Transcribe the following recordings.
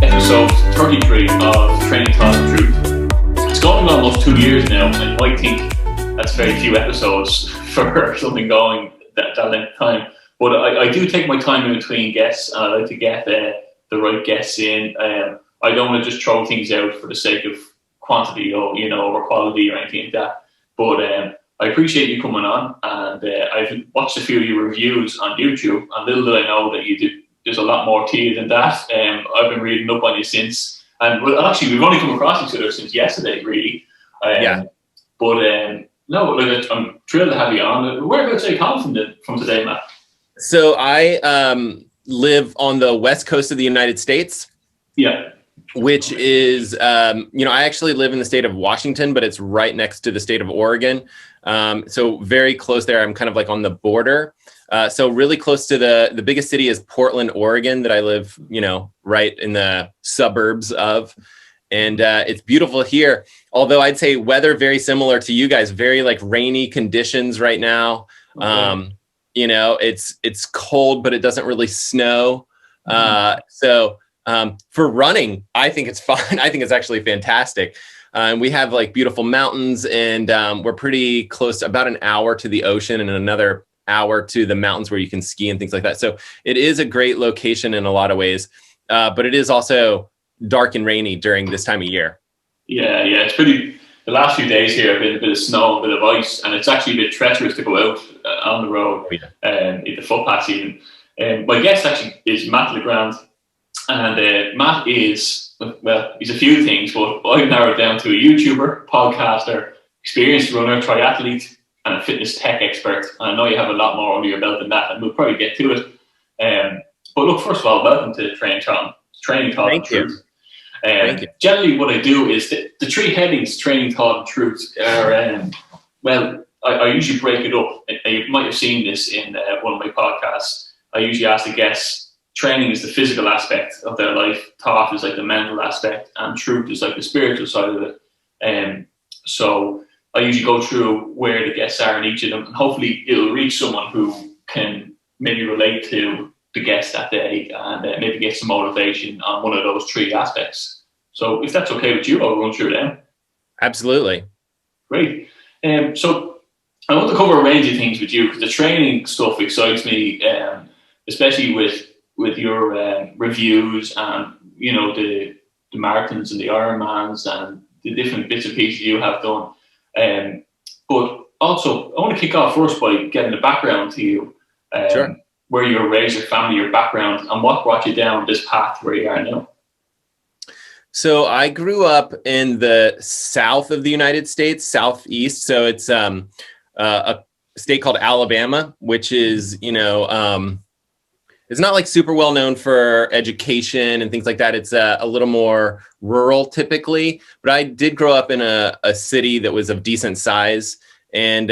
episode 33 of Training Talk and Truth. It's going almost 2 years now, and you might think that's very few episodes for something going that length of time. But I do take my time in between guests, and I like to get the right guests in. I don't want to just throw things out for the sake of quantity or quality or anything like that. But I appreciate you coming on, and I've watched a few of your reviews on YouTube, and little did I know that you do. There's a lot more to you than that. I've been reading up on you since, and actually we've only come across each other since yesterday, really. But no, look, I'm thrilled to have you on. Whereabouts are you coming from today, Matt? So I live on the west coast of the United States. Yeah. Which is, I actually live in the state of Washington, but it's right next to the state of Oregon. So very close there. I'm kind of like on the border. So really close to the biggest city is Portland, Oregon, that I live, right in the suburbs of. And it's beautiful here. Although I'd say weather very similar to you guys, very like rainy conditions right now. Okay. It's cold, but it doesn't really snow. So for running, I think it's fun. I think it's actually fantastic. We have like beautiful mountains, and we're pretty close to about an hour to the ocean and another hour to the mountains where you can ski and things like that. So it is a great location in a lot of ways, but it is also dark and rainy during this time of year. Yeah, it's pretty. The last few days here have been a bit of snow, a bit of ice, and it's actually a bit treacherous to go out on the road, in the footpaths even. My guest actually is Matt LeGrand. And Matt is, he's a few things, but I've narrowed down to a YouTuber, podcaster, experienced runner, triathlete, and a fitness tech expert. And I know you have a lot more under your belt than that, and we'll probably get to it. But look, first of all, welcome to Training Talk and Truth. Thank you. Generally, what I do is the three headings, Training Talk and Truth, are, I usually break it up. You might have seen this in one of my podcasts. I usually ask the guests, training is the physical aspect of their life, thought is like the mental aspect, and truth is like the spiritual side of it. So I usually go through where the guests are in each of them, and hopefully it'll reach someone who can maybe relate to the guest that day and maybe get some motivation on one of those three aspects. So if that's okay with you, I'll run through them. Absolutely. Great. So I want to cover a range of things with you, because the training stuff excites me, especially with your reviews and the marathons and the Ironmans and the different bits and pieces you have done. But also, I want to kick off first by getting the background to you. Sure. Where you were raised, your family, your background, and what brought you down this path where you are now. So I grew up in the south of the United States, southeast. So it's a state called Alabama, which is, it's not like super well known for education and things like that. It's a little more rural typically, but I did grow up in a city that was of decent size. And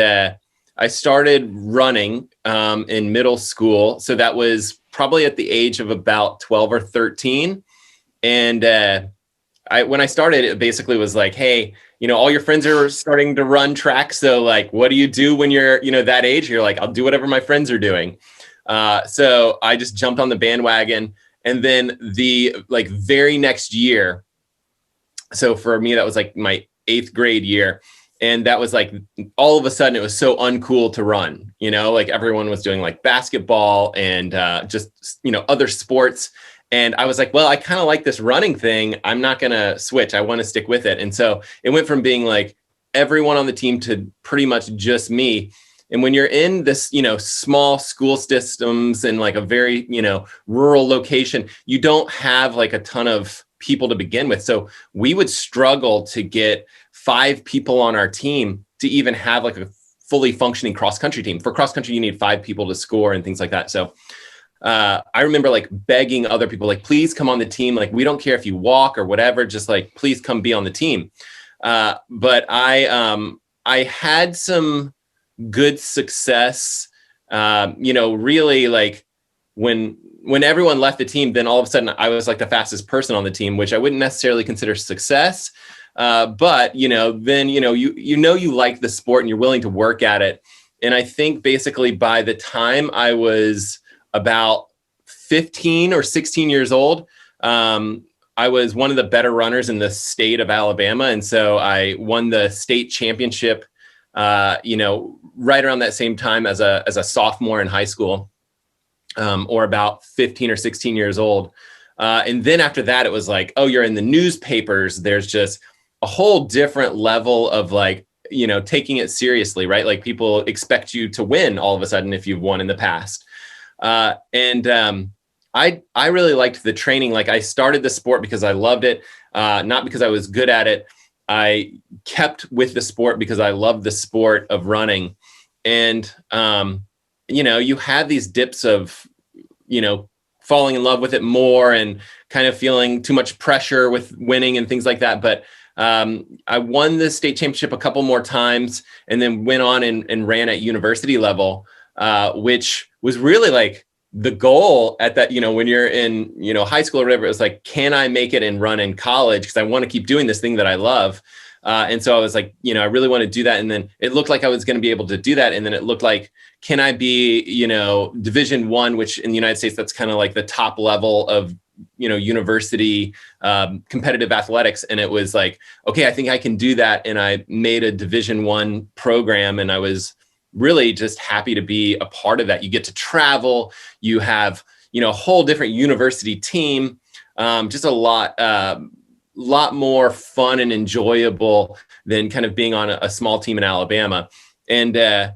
I started running in middle school. So that was probably at the age of about 12 or 13. And when I started, it basically was like, hey, all your friends are starting to run track. So like, what do you do when you're, that age? You're like, I'll do whatever my friends are doing. So I just jumped on the bandwagon, and then the very next year. So for me, that was like my 8th grade year. And that was like, all of a sudden it was so uncool to run, like everyone was doing like basketball and, just, other sports. And I was like, well, I kind of like this running thing. I'm not going to switch. I want to stick with it. And so it went from being like everyone on the team to pretty much just me. And when you're in this, small school systems and like a very, rural location, you don't have like a ton of people to begin with. So we would struggle to get 5 people on our team to even have like a fully functioning cross-country team. For cross-country, you need 5 people to score and things like that. So I remember like begging other people, like, please come on the team. Like, we don't care if you walk or whatever, just like, please come be on the team. But I had some good success, really like when everyone left the team, then all of a sudden I was like the fastest person on the team, which I wouldn't necessarily consider success. But, then, you like the sport and you're willing to work at it. And I think basically by the time I was about 15 or 16 years old, I was one of the better runners in the state of Alabama. And so I won the state championship, right around that same time as a sophomore in high school, or about 15 or 16 years old. And then after that, it was like, oh, you're in the newspapers. There's just a whole different level of like, taking it seriously, right? Like people expect you to win all of a sudden if you've won in the past. I really liked the training. Like I started the sport because I loved it, not because I was good at it. I kept with the sport because I loved the sport of running. And, you had these dips of, falling in love with it more and kind of feeling too much pressure with winning and things like that. But I won the state championship a couple more times and then went on and ran at university level, which was really like the goal at that, when you're in, high school or whatever. It was like, can I make it and run in college? Because I want to keep doing this thing that I love. And so I was like, I really want to do that. And then it looked like I was going to be able to do that. And then it looked like, can I be, Division I, which in the United States, that's kind of like the top level of, university competitive athletics. And it was like, okay, I think I can do that. And I made a Division I program, and I was really just happy to be a part of that. You get to travel, you have, a whole different university team, just a lot more fun and enjoyable than kind of being on a small team in Alabama. And, I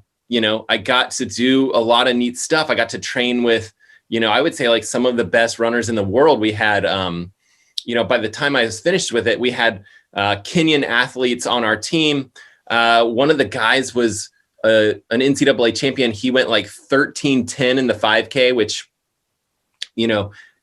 got to do a lot of neat stuff. I got to train with, I would say like some of the best runners in the world. We had, by the time I was finished with it, we had Kenyan athletes on our team. One of the guys was an NCAA champion. He went like 13:10 in the 5K, which,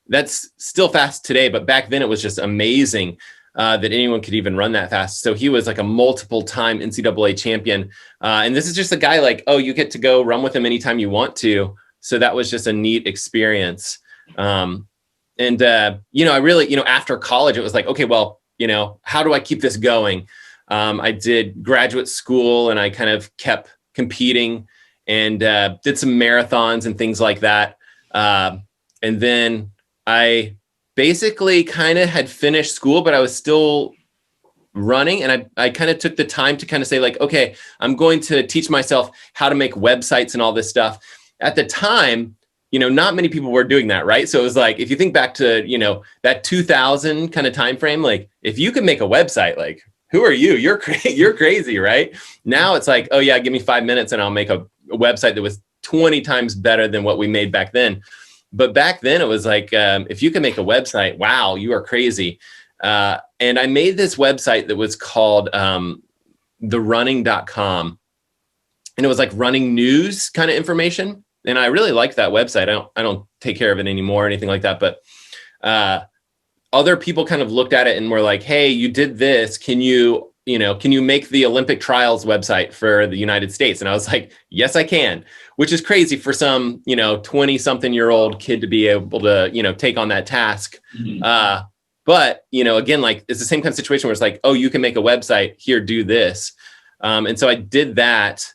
that's still fast today, but back then it was just amazing that anyone could even run that fast. So he was like a multiple time NCAA champion. And this is just a guy like, oh, you get to go run with him anytime you want to. So that was just a neat experience. I really, after college, it was like, okay, well, how do I keep this going? I did graduate school and I kind of kept competing and did some marathons and things like that. And then I basically kind of had finished school, but I was still running. And I kind of took the time to kind of say like, okay, I'm going to teach myself how to make websites and all this stuff. At the time, not many people were doing that, right? So it was like, if you think back to, that 2000 kind of time frame, like if you can make a website, like who are you? You're crazy, right? Now it's like, oh yeah, give me 5 minutes and I'll make a website that was 20 times better than what we made back then. But back then it was like, if you can make a website, wow, you are crazy. And I made this website that was called therunning.com. And it was like running news kind of information. And I really liked that website. I don't take care of it anymore or anything like that. But other people kind of looked at it and were like, hey, you did this. Can you make the Olympic trials website for the United States? And I was like, yes, I can, which is crazy for some, 20 something year old kid to be able to, take on that task. Mm-hmm. But, again, like it's the same kind of situation where it's like, oh, you can make a website here, do this. And so I did that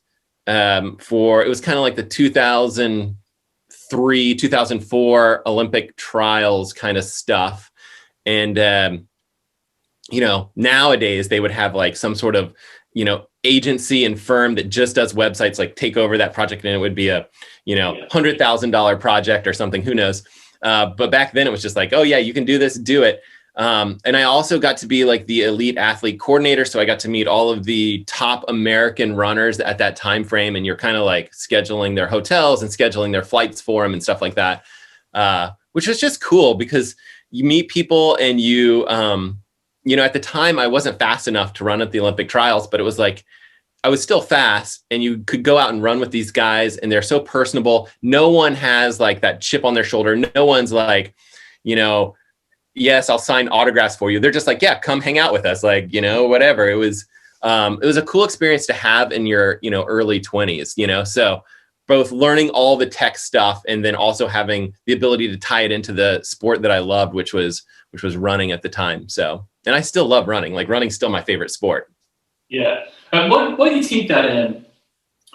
it was kind of like the 2003, 2004 Olympic trials kind of stuff. And, nowadays they would have like some sort of, agency and firm that just does websites, like take over that project. And it would be a, $100,000 project or something, who knows? But back then it was just like, oh yeah, you can do this, do it. And I also got to be like the elite athlete coordinator. So I got to meet all of the top American runners at that time frame. And you're kind of like scheduling their hotels and scheduling their flights for them and stuff like that, which was just cool because, you meet people and you, you know, at the time I wasn't fast enough to run at the Olympic trials, but it was like, I was still fast, and you could go out and run with these guys, and they're so personable. No one has like that chip on their shoulder. No one's like, you know, yes, I'll sign autographs for you. They're just like, yeah, come hang out with us. Like, you know, whatever. It was a cool experience to have in your, you know, early 20s, you know? So both learning all the tech stuff and then also having the ability to tie it into the sport that I loved, which was running at the time. So, and I still love running. Like, running's still my favorite sport. Yeah. And why do you think that?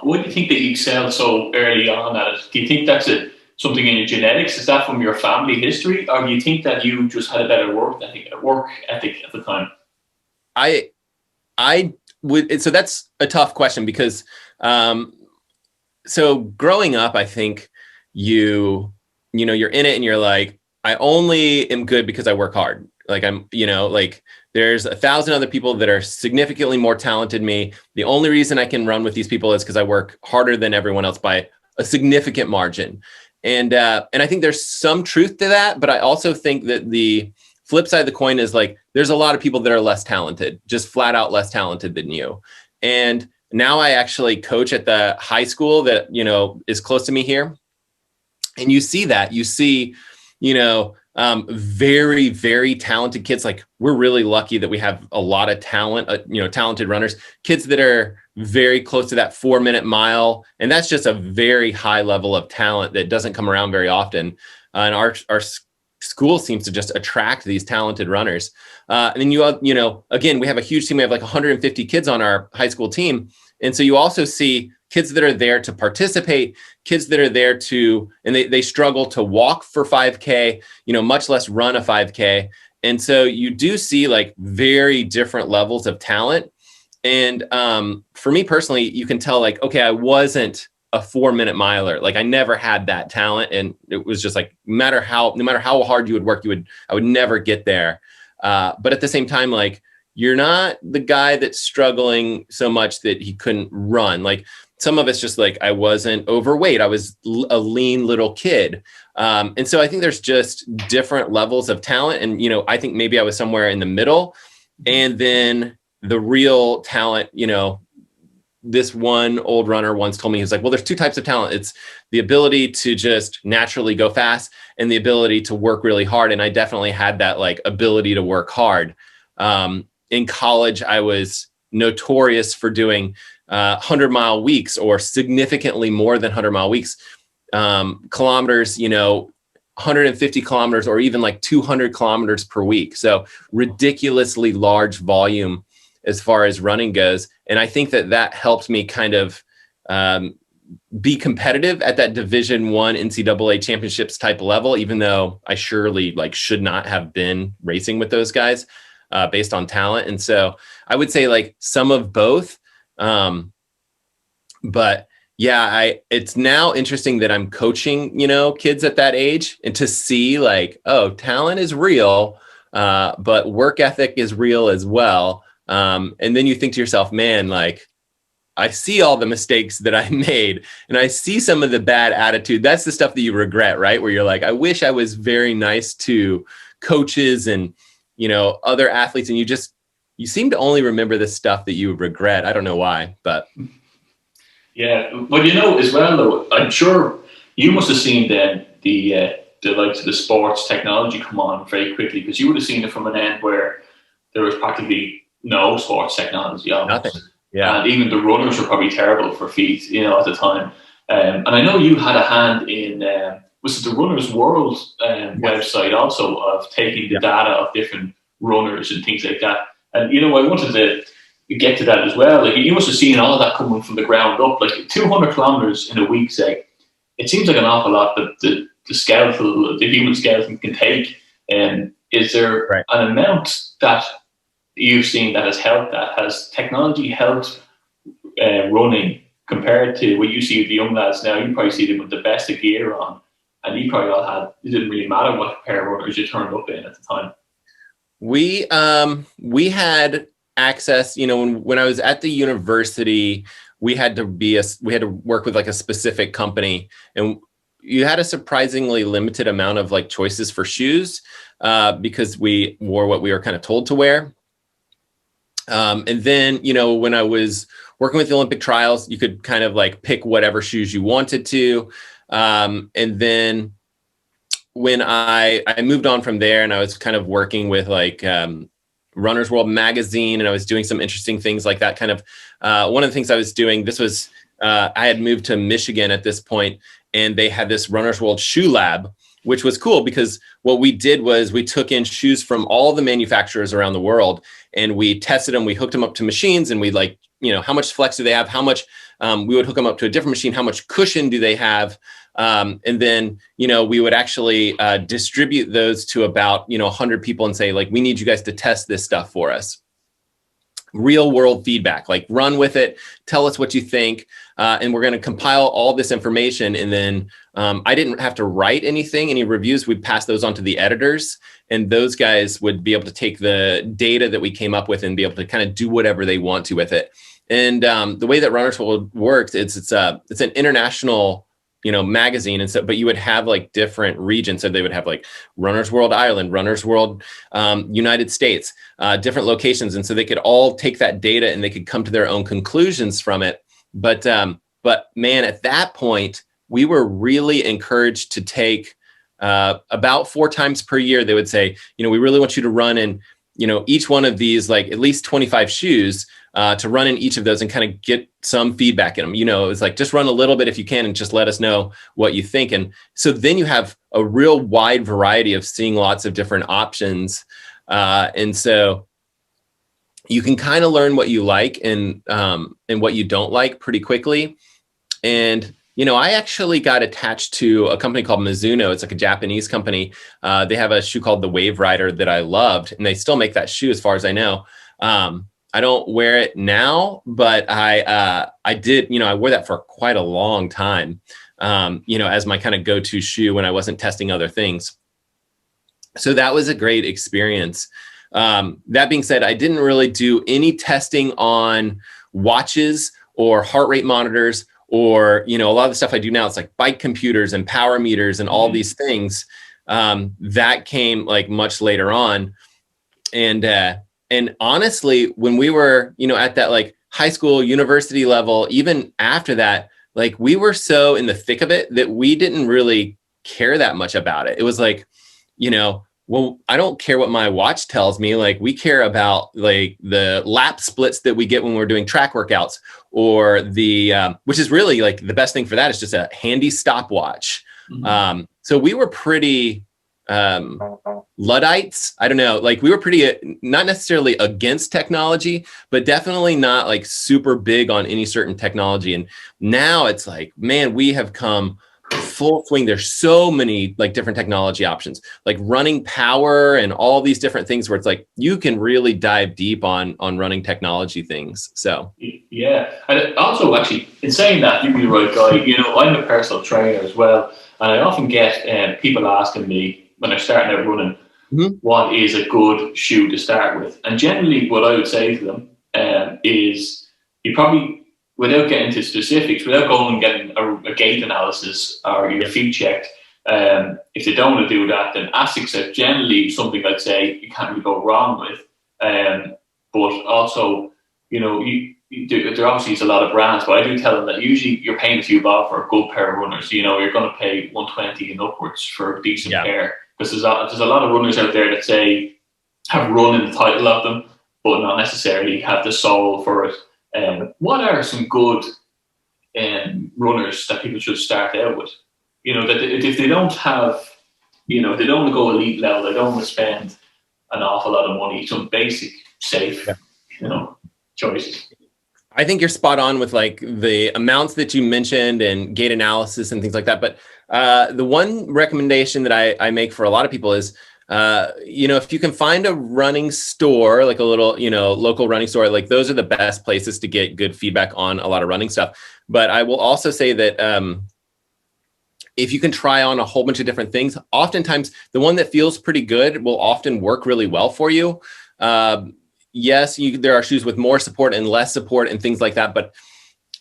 Why do you think that you excelled so early on at it? Do you think that's something in your genetics? Is that from your family history, or do you think that you just had a better work ethic at the time? I would. So that's a tough question because, so growing up, I think you know, you're in it and you're like, I only am good because I work hard. Like, I'm, you know, like, there's 1,000 other people that are significantly more talented than me. The only reason I can run with these people is because I work harder than everyone else by a significant margin. And I think there's some truth to that, but I also think that the flip side of the coin is like, there's a lot of people that are less talented, just flat out less talented than you. And now I actually coach at the high school that, you know, is close to me here. And you see that, you know, very, very talented kids. Like, we're really lucky that we have a lot of talent, you know, talented runners, kids that are very close to that 4-minute mile. And that's just a very high level of talent that doesn't come around very often. And our school seems to just attract these talented runners. And then you know, again, we have a huge team. We have like 150 kids on our high school team. And so you also see kids that are there to participate, kids that are there to, and they struggle to walk for 5K, you know, much less run a 5K. And so you do see like very different levels of talent. And for me personally, you can tell like, okay, I wasn't a 4-minute miler. Like, I never had that talent. And it was just like, no matter how hard you would work, I would never get there. But at the same time, like, you're not the guy that's struggling so much that he couldn't run. Like, some of it's just like, I wasn't overweight. I was a lean little kid. And so I think there's just different levels of talent. And, you know, I think maybe I was somewhere in the middle. And then the real talent, you know, this one old runner once told me, he was like, well, there's 2 types of talent. It's the ability to just naturally go fast and the ability to work really hard. And I definitely had that like ability to work hard. In college, I was notorious for doing 100-mile weeks or significantly more than 100-mile weeks, kilometers, you know, 150 kilometers or even like 200 kilometers per week. So ridiculously large volume as far as running goes. And I think that helped me kind of be competitive at that Division I NCAA championships type level, even though I surely like should not have been racing with those guys based on talent. And so I would say like some of both. But yeah, it's now interesting that I'm coaching, you know, kids at that age, and to see like, oh, talent is real, but work ethic is real as well. And then you think to yourself, man, like, I see all the mistakes that I made, and I see some of the bad attitude. That's the stuff that you regret, right? Where you're like, I wish I was very nice to coaches and, you know, other athletes. And you seem to only remember the stuff that you regret. I don't know why, but. Yeah, but you know, as well, though, I'm sure you must have seen then the likes of the sports technology come on very quickly, because you would have seen it from an end where there was practically no sports technology almost. Nothing. Yeah. And even the runners were probably terrible for feet, you know, at the time. And I know you had a hand in, was it the Runners World website also, of taking the data of different runners and things like that. And, you know, I wanted to get to that as well. Like, you must have seen all of that coming from the ground up. Like, 200 kilometers in a week, say, it seems like an awful lot that the human skeleton can take. And is there an amount that you've seen that has helped that? Has technology helped running compared to what you see with the young lads now? You probably see them with the best of gear on, and you probably all had, it didn't really matter what pair of runners you turned up in at the time. We had access, you know, when I was at the university, we had to work with like a specific company, and you had a surprisingly limited amount of like choices for shoes because we wore what we were kind of told to wear. And then, you know, when I was working with the Olympic trials, you could kind of like pick whatever shoes you wanted to. And then when I moved on from there and I was kind of working with like Runner's World magazine, and I was doing some interesting things like that. Kind of one of the things I was doing, this was, I had moved to Michigan at this point, and they had this Runner's World shoe lab, which was cool because what we did was we took in shoes from all the manufacturers around the world and we tested them, we hooked them up to machines, and we like, you know, how much flex do they have? How much, we would hook them up to a different machine. How much cushion do they have? And then, you know, we would actually distribute those to about, you know, 100 people and say, like, we need you guys to test this stuff for us. Real world feedback, like run with it, tell us what you think. And we're going to compile all this information. And then I didn't have to write anything, any reviews. We'd pass those on to the editors, and those guys would be able to take the data that we came up with and be able to kind of do whatever they want to with it. And the way that Runner's World works, it's an international, you know, magazine. And so, but you would have like different regions. So they would have like Runner's World Ireland, Runner's World United States, different locations. And so they could all take that data and they could come to their own conclusions from it. But man, at that point, we were really encouraged to take about 4 times per year. They would say, you know, we really want you to run in, you know, each one of these, like at least 25 shoes to run in each of those and kind of get some feedback in them. You know, it's like, just run a little bit if you can and just let us know what you think. And so then you have a real wide variety of seeing lots of different options. And so you can kind of learn what you like and what you don't like pretty quickly. And, you know, I actually got attached to a company called Mizuno. It's like a Japanese company. They have a shoe called the Wave Rider that I loved, and they still make that shoe as far as I know. I don't wear it now, but I did, you know, I wore that for quite a long time, you know, as my kind of go-to shoe when I wasn't testing other things. So that was a great experience. That being said, I didn't really do any testing on watches or heart rate monitors, or, you know, a lot of the stuff I do now, it's like bike computers and power meters and all these things. That came like much later on. And honestly, when we were, you know, at that like high school, university level, even after that, like we were so in the thick of it that we didn't really care that much about it. It was like, you know, well, I don't care what my watch tells me. Like, we care about like the lap splits that we get when we're doing track workouts, or the, which is really like the best thing for that is just a handy stopwatch. Mm-hmm. So we were pretty Luddites. I don't know, like we were pretty, not necessarily against technology, but definitely not like super big on any certain technology. And now it's like, man, we have come full swing. There's so many like different technology options, like running power and all these different things where it's like you can really dive deep on running technology things. So yeah, and also actually in saying that, you'd be the right guy. You know, I'm a personal trainer as well, and I often get people asking me when they're starting out running, what is a good shoe to start with? And generally, what I would say to them is you probably, without getting into specifics, without going and getting a gait analysis or your feet checked, if they don't want to do that, then ASICs are generally something I'd say you can't really go wrong with. But also, you know, there obviously is a lot of brands, but I do tell them that usually you're paying a few bob for a good pair of runners. You know, you're going to pay 120 and upwards for a decent pair, because there's a lot of runners out there that say have run in the title of them, but not necessarily have the soul for it. What are some good runners that people should start out with? You know, that if they don't have, you know, they don't want to go elite level, they don't want to spend an awful lot of money, some basic, safe, you know, choices. I think you're spot on with like the amounts that you mentioned and gait analysis and things like that. But the one recommendation that I make for a lot of people is, you know, if you can find a running store, like a little, you know, local running store, like those are the best places to get good feedback on a lot of running stuff. But I will also say that if you can try on a whole bunch of different things, oftentimes the one that feels pretty good will often work really well for you. Yes, there are shoes with more support and less support and things like that. But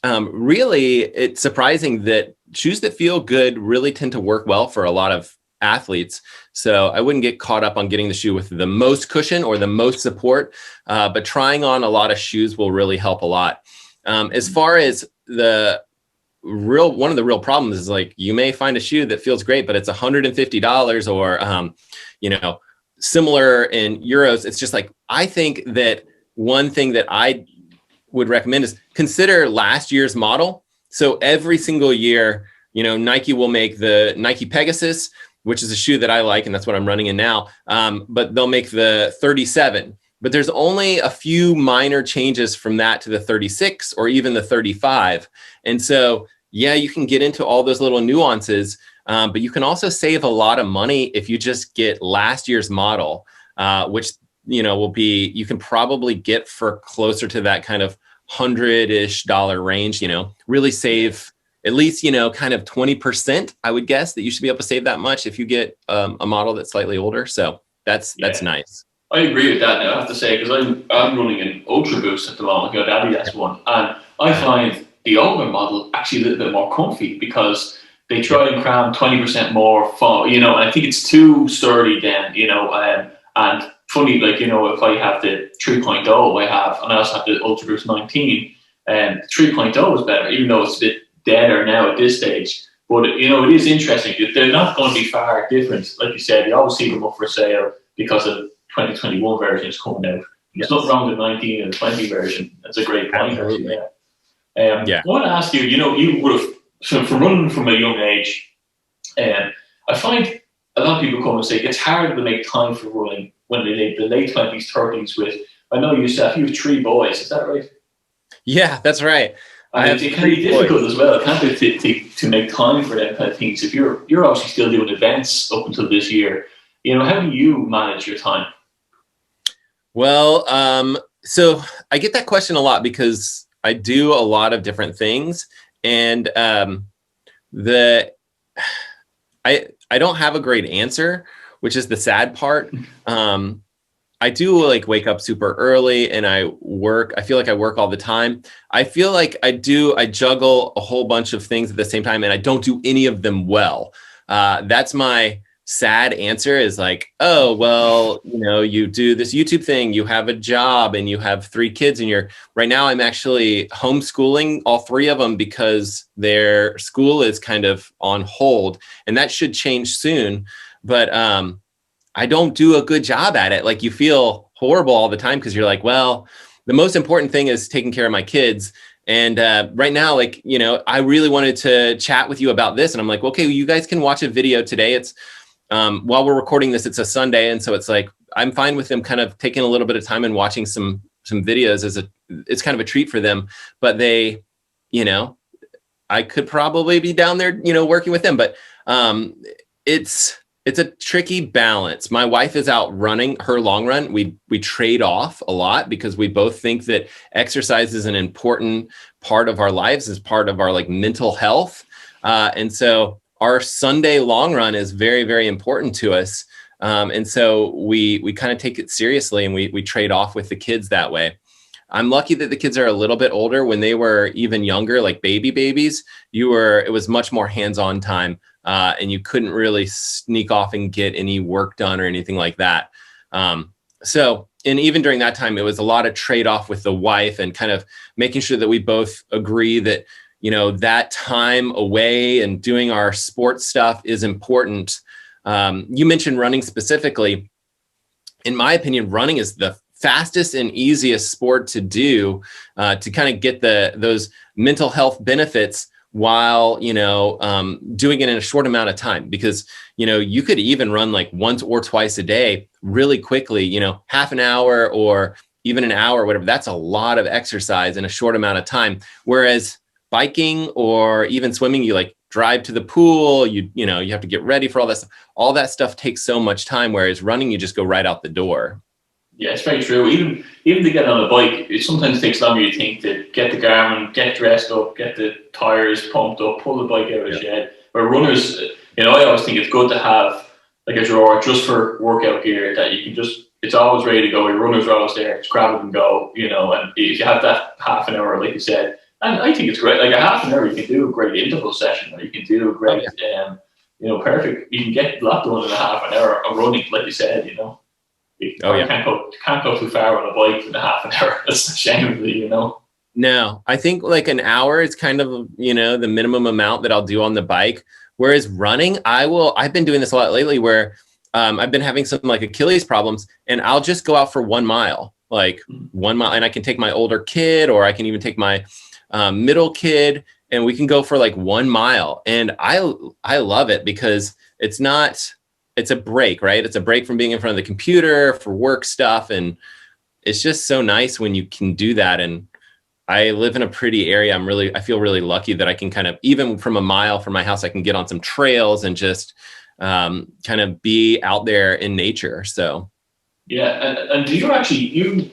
really, it's surprising that shoes that feel good really tend to work well for a lot of athletes. So I wouldn't get caught up on getting the shoe with the most cushion or the most support, but trying on a lot of shoes will really help a lot. As far as one of the real problems is like, you may find a shoe that feels great, but it's $150 or, similar in euros. It's just like, I think that one thing that I would recommend is consider last year's model. So every single year, Nike will make the Nike Pegasus, which is a shoe that I like, and that's what I'm running in now. But they'll make the 37. But there's only a few minor changes from that to the 36 or even the 35. And so, yeah, you can get into all those little nuances, but you can also save a lot of money if you just get last year's model, which, you can probably get for closer to that kind of $100-ish range, really save at least, kind of 20%, I would guess that you should be able to save that much if you get a model that's slightly older. So that's nice. I agree with that now, I have to say, because I'm running an Ultra Boost at the moment, the Adidas one, and I find the older model actually a little bit more comfy because they try and cram 20% more foam, and I think it's too sturdy then, and funny, like, if I have the 3.0 and I also have the Ultra Boost 19, and 3.0 is better, even though it's a bit deader now at this stage. But, it is interesting. They're not going to be far different. Like you said, you always see them up for sale because of 2021 version is coming out. There's nothing wrong with the 19 and 20 version. That's a great point. Actually, I want to ask you, you would have, so from running from a young age, I find a lot of people come and say it's harder to make time for running when they're the late 20s, 30s with, I know yourself, you have 3 boys, is that right? Yeah, that's right. And it can be difficult as well, can't it, to make time for them kind of things. If you're obviously still doing events up until this year, how do you manage your time? Well, so I get that question a lot because I do a lot of different things, and I don't have a great answer, which is the sad part. I do like wake up super early and I feel like I work all the time. I feel like I juggle a whole bunch of things at the same time and I don't do any of them well. That's my sad answer, is like, oh, well, you do this YouTube thing, you have a job and you have 3 kids, and right now I'm actually homeschooling all 3 of them because their school is kind of on hold, and that should change soon. But, I don't do a good job at it. Like, you feel horrible all the time because you're like, well, the most important thing is taking care of my kids. And right now, like, I really wanted to chat with you about this. And I'm like, okay, well, you guys can watch a video today. It's while we're recording this, it's a Sunday. And so it's like, I'm fine with them kind of taking a little bit of time and watching some videos it's kind of a treat for them. But they, I could probably be down there, working with them. But it's a tricky balance. My wife is out running her long run. We trade off a lot because we both think that exercise is an important part of our lives, as part of our like mental health. And so our Sunday long run is very, very important to us. And so we kind of take it seriously, and we trade off with the kids that way. I'm lucky that the kids are a little bit older. When they were even younger, like babies, it was much more hands-on time. And you couldn't really sneak off and get any work done or anything like that. And even during that time, it was a lot of trade-off with the wife and kind of making sure that we both agree that, that time away and doing our sports stuff is important. You mentioned running specifically. In my opinion, running is the fastest and easiest sport to do to kind of get those mental health benefits while, doing it in a short amount of time, because, you could even run like once or twice a day really quickly, half an hour or even an hour, whatever. That's a lot of exercise in a short amount of time. Whereas biking or even swimming, you like drive to the pool, you have to get ready for all that stuff. All that stuff takes so much time. Whereas running, you just go right out the door. Yeah, it's very true. Even to get on a bike, it sometimes takes longer you think to get the Garmin, get dressed up, get the tires pumped up, pull the bike out of the shed. Where runners, I always think it's good to have like a drawer just for workout gear that you can it's always ready to go. Your runners are always there, just grab it and go, and if you have that half an hour, like you said, And I think it's great. Like a half an hour, you can do a great interval session, or you can do a Oh, great, perfect. You can get a lot done in a half an hour of running, like you said. You oh probably yeah. can't go too far on a bike in a half an hour. That's a shame, No, I think like an hour is kind of, the minimum amount that I'll do on the bike. Whereas running, I've been doing this a lot lately where I've been having some like Achilles problems and I'll just go out for 1 mile, like 1 mile. And I can take my older kid or I can even take my middle kid and we can go for like 1 mile. And I love it because it's a break, right? It's a break from being in front of the computer for work stuff. And it's just so nice when you can do that. And I live in a pretty area. I feel really lucky that I can kind of, even from a mile from my house, I can get on some trails and just kind of be out there in nature. So, yeah. And do you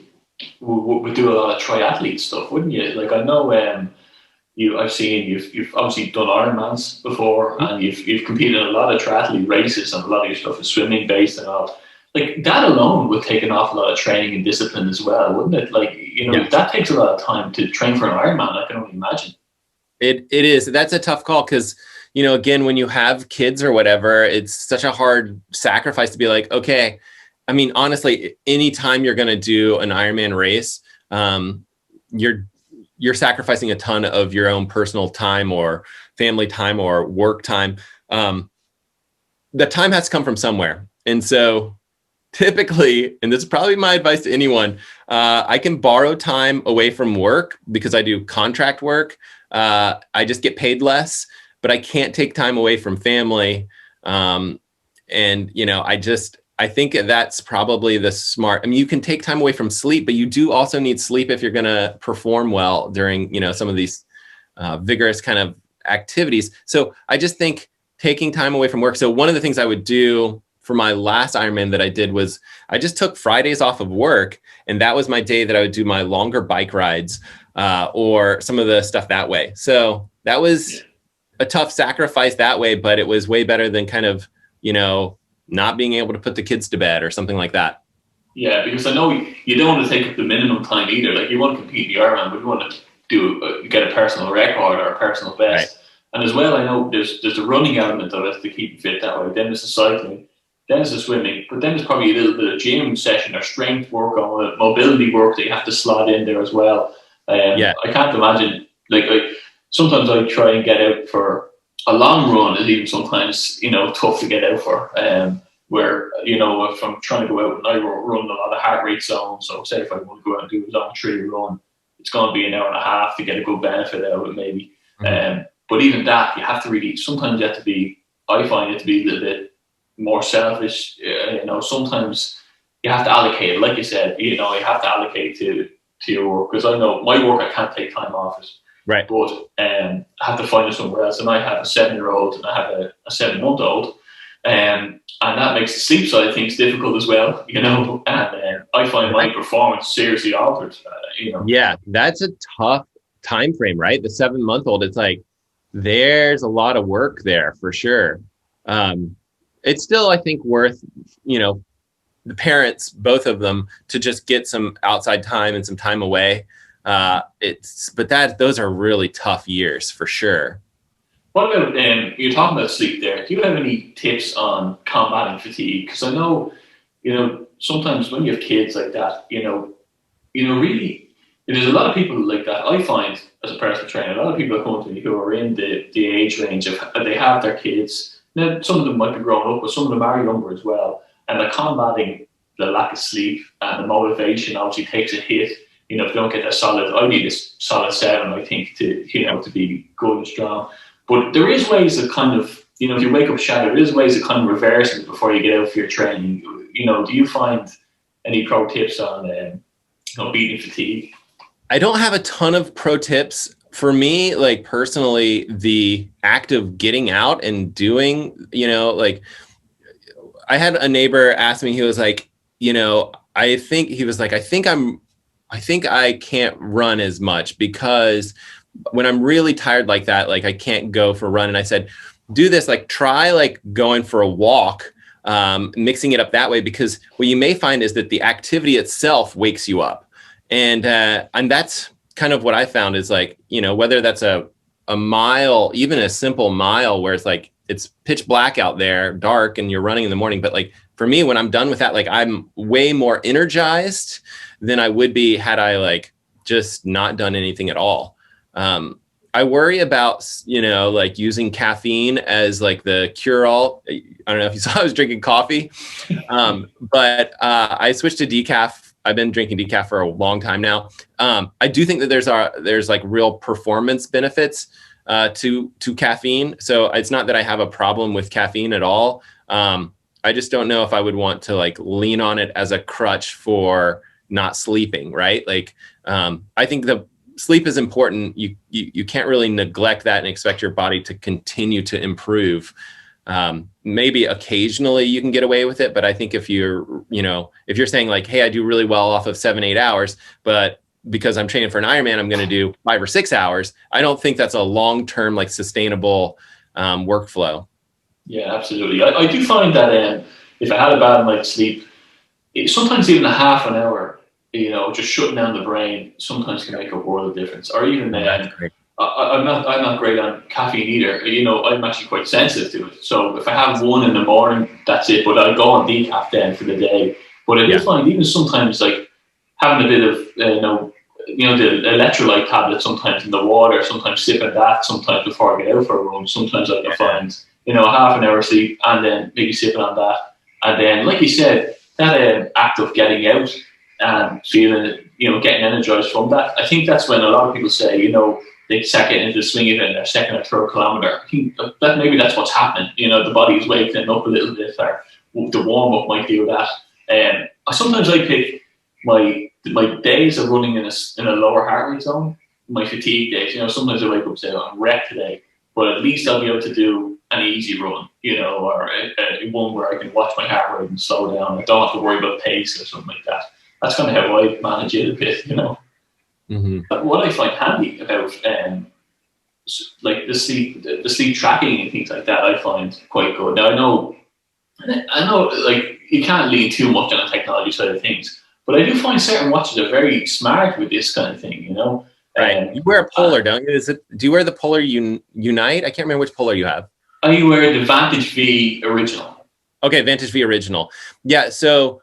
would do a lot of triathlete stuff, wouldn't you? Like I know, I've seen you've obviously done Ironmans before, and you've competed in a lot of triathlete races, and a lot of your stuff is swimming based and all. Like that alone would take an awful lot of training and discipline as well, wouldn't it? Like yeah, that takes a lot of time to train for an Ironman. I can only imagine. it is. That's a tough call because, again, when you have kids or whatever, it's such a hard sacrifice to be like, okay, I mean, honestly, anytime you're going to do an Ironman race, you're sacrificing a ton of your own personal time or family time or work time. The time has to come from somewhere. And so typically, and this is probably my advice to anyone, I can borrow time away from work because I do contract work. I just get paid less, but I can't take time away from family. I think that's probably the smart. I mean, you can take time away from sleep, but you do also need sleep if you're going to perform well during, some of these vigorous kind of activities. So I just think taking time away from work. So one of the things I would do for my last Ironman that I did was I just took Fridays off of work, and that was my day that I would do my longer bike rides or some of the stuff that way. So that was a tough sacrifice that way, but it was way better than kind of, not being able to put the kids to bed or something like that. Yeah, because I know you don't want to take up the minimum time either. Like you want to compete in the Ironman, but you want to get a personal record or a personal best. Right. And as well, I know there's a running element of it to keep you fit that way. Then there's the cycling, then there's the swimming, but then there's probably a little bit of gym session or strength work on it, mobility work that you have to slot in there as well. I can't imagine, like sometimes I try and get out for a long run is even sometimes, tough to get out for. Where, if I'm trying to go out and I run a lot of heart rate zones, so say if I want to go out and do a zone 3 run, it's going to be an hour and a half to get a good benefit out of it maybe. Mm-hmm. But even that, you have to really, sometimes you have to be, I find it to be a little bit more selfish. Sometimes you have to allocate, like you said, you have to allocate to your work. Because I know my work, I can't take time off it. Right. But I have to find it somewhere else. And I have a 7-year-old and I have a 7-month-old. And that makes the sleep side of things difficult as well, and I find my performance seriously altered, Yeah, that's a tough time frame, right? The 7-month-old, it's like, there's a lot of work there for sure. It's still, I think, worth, the parents, both of them, to just get some outside time and some time away. Those are really tough years for sure. What about, you're talking about sleep there. Do you have any tips on combating fatigue? Because I know, sometimes when you have kids like that, really, there's a lot of people like that. I find, as a personal trainer, a lot of people come to me who are in the age range of, they have their kids. Now, some of them might be grown up, but some of them are younger as well. And they're combating the lack of sleep, and the motivation obviously takes a hit. If you don't get that solid, I need a solid 7, I think, to be good and strong. But there is ways of kind of, if you wake up shattered, there is ways of kind of reversing it before you get out for your training. Do you find any pro tips on beating fatigue? I don't have a ton of pro tips. For me, like personally, the act of getting out and doing, I had a neighbor ask me, he was like, I think I can't run as much because when I'm really tired like that, like I can't go for a run. And I said, do this, like try like going for a walk, mixing it up that way, because what you may find is that the activity itself wakes you up. And that's kind of what I found is like, you know, whether that's a mile, even a simple mile where it's like, it's pitch black out there, dark, and you're running in the morning. But like for me, when I'm done with that, like I'm way more energized than I would be had I like just not done anything at all. I worry about, you know, like using caffeine as like the cure-all. I don't know if you saw I was drinking coffee, but I switched to decaf. I've been drinking decaf for a long time now. I do think that there's like real performance benefits to caffeine. So it's not that I have a problem with caffeine at all. I just don't know if I would want to like lean on it as a crutch for not sleeping, right? Like I think the sleep is important. You can't really neglect that and expect your body to continue to improve. Maybe occasionally you can get away with it, but I think if you're saying like, hey, I do really well off of 7-8 hours, but because I'm training for an Ironman, I'm going to do 5 or 6 hours. I don't think that's a long-term, like sustainable workflow. Yeah, absolutely. I do find that if I had a bad night's sleep, sometimes even a half an hour, you know, just shutting down the brain sometimes can make a world of difference. Or even I'm not great on caffeine either. You know, I'm actually quite sensitive to it. So if I have one in the morning, that's it. But I go on decaf then for the day. But I do find even sometimes like having a bit of the electrolyte tablet sometimes in the water, sometimes sipping that, sometimes before I get out for a run. Sometimes I can find half an hour sleep and then maybe sipping on that. And then, like you said, that act of getting out and feeling, getting energized from that. I think that's when a lot of people say, they start getting into the swing of it in their second or third kilometer. I think that maybe that's what's happening. The body is waking up a little bit, or the warm up might do that. Sometimes I pick my days of running in a lower heart rate zone, my fatigue days. Sometimes I wake up and say, I'm wrecked today, but at least I'll be able to do an easy run, or one where I can watch my heart rate and slow down. I don't have to worry about pace or something like that. That's kind of how I manage it a bit, Mm-hmm. But what I find handy about like the sleep tracking and things like that, I find quite good. Now I know, like you can't lean too much on the technology side of things, but I do find certain watches are very smart with this kind of thing. Right. You wear a Polar, don't you? Do you wear the Polar Unite? I can't remember which Polar you have. I wear the Vantage V Original. Okay, Vantage V Original. Yeah. So,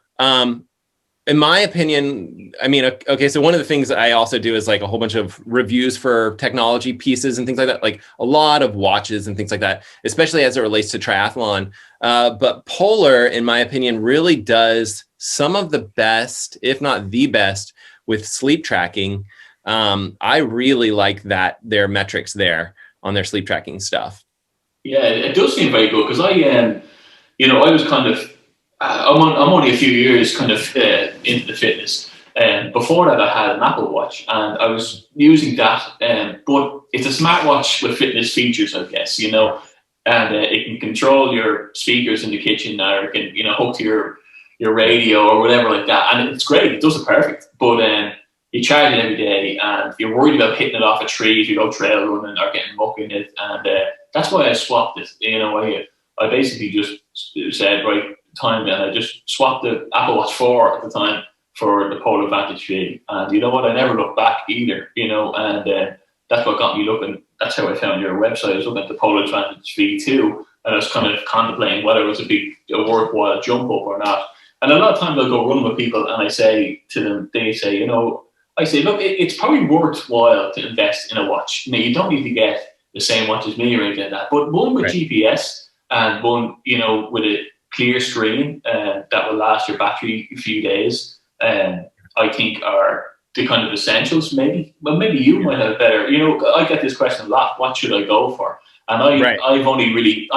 in my opinion, I mean, okay, so one of the things I also do is like a whole bunch of reviews for technology pieces and things like that, like a lot of watches and things like that, especially as it relates to triathlon. But Polar, in my opinion, really does some of the best, if not the best, with sleep tracking. I really like their metrics there on their sleep tracking stuff. Yeah, it does seem very good because I was kind of, I'm only a few years kind of into the fitness. Before that, I had an Apple Watch and I was using that. But it's a smartwatch with fitness features, I guess, and it can control your speakers in the kitchen, or it can, hook to your radio or whatever like that. And it's great. It does it perfect. But you charge it every day and you're worried about hitting it off a tree if you go trail running or getting muck in it. And that's why I swapped it. I basically just said, right, time, and I just swapped the Apple Watch 4 at the time for the Polar Vantage V. And you know what? I never looked back either, and that's what got me looking. That's how I found your website. I was looking at the Polar Vantage V2, and I was kind of contemplating whether it was a worthwhile jump up or not. And a lot of times I'll go running with people and I say to them, they say, I say, look, it's probably worthwhile to invest in a watch. Now, you don't need to get the same watch as me or anything like that, but one with GPS and one, with a clear screen that will last your battery a few days, I think are the kind of essentials. Maybe you might have better. I get this question a lot. What should I go for? And I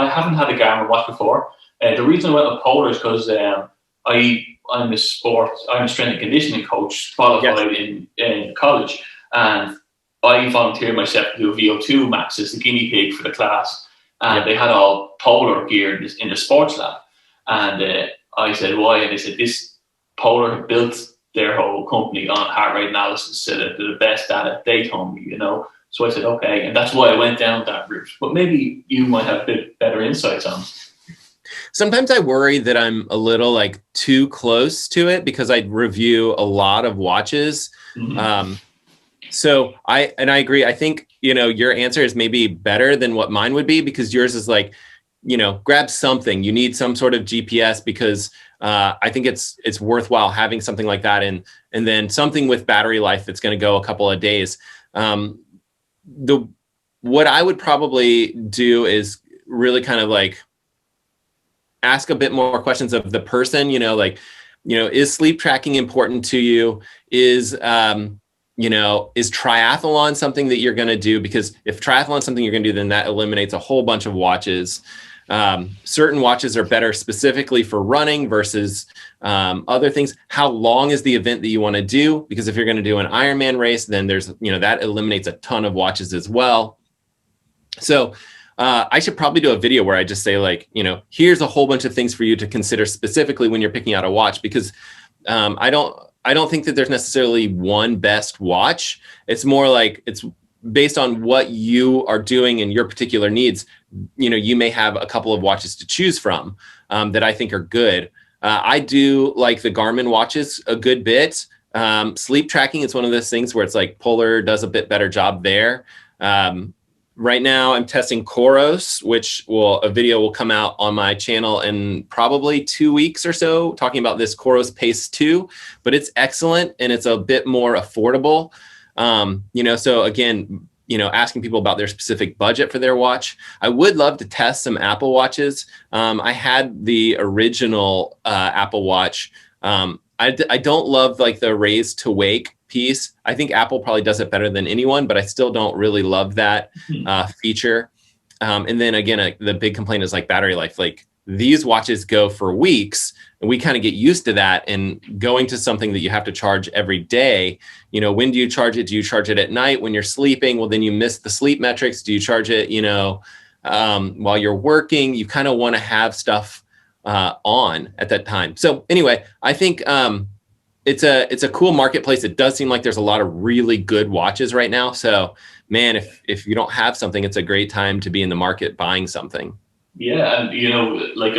haven't had a Garmin watch before. The reason I went with Polar is because I'm a strength and conditioning coach qualified in college, and I volunteered myself to do a VO2 max as the guinea pig for the class. And they had all Polar gear in the sports lab. And I said, why? And they said, this Polar built their whole company on heart rate analysis, so that they're the best at it, they told me, So I said, okay. And that's why I went down that route. But maybe you might have a bit better insights on it. Sometimes I worry that I'm a little like too close to it because I review a lot of watches. Mm-hmm. So I agree. I think, your answer is maybe better than what mine would be, because yours is like, grab something. You need some sort of GPS, because I think it's worthwhile having something like that, and then something with battery life that's going to go a couple of days. What I would probably do is really kind of like ask a bit more questions of the person. Is sleep tracking important to you? Is triathlon something that you're going to do? Because if triathlon is something you're going to do, then that eliminates a whole bunch of watches. Certain watches are better specifically for running versus other things. How long is the event that you want to do? Because if you're going to do an Ironman race, then there's, that eliminates a ton of watches as well. So I should probably do a video where I just say, like, here's a whole bunch of things for you to consider specifically when you're picking out a watch, because I don't think that there's necessarily one best watch. It's more like it's based on what you are doing and your particular needs. You may have a couple of watches to choose from that I think are good. I do like the Garmin watches a good bit. Sleep tracking is one of those things where it's like Polar does a bit better job there. Right now I'm testing Coros, which a video will come out on my channel in probably 2 weeks or so, talking about this Coros Pace 2, but it's excellent and it's a bit more affordable. So again, asking people about their specific budget for their watch. I would love to test some Apple Watches. I had the original Apple Watch. I don't love like the raise to wake piece. I think Apple probably does it better than anyone, but I still don't really love that feature. And then again, the big complaint is like battery life. Like these watches go for weeks, and we kind of get used to that. And going to something that you have to charge every day, when do you charge it? Do you charge it at night when you're sleeping? Well, then you miss the sleep metrics. Do you charge it, while you're working? You kind of want to have stuff on at that time. So anyway, I think it's a cool marketplace. It does seem like there's a lot of really good watches right now. So man, if you don't have something, it's a great time to be in the market buying something. Yeah, and like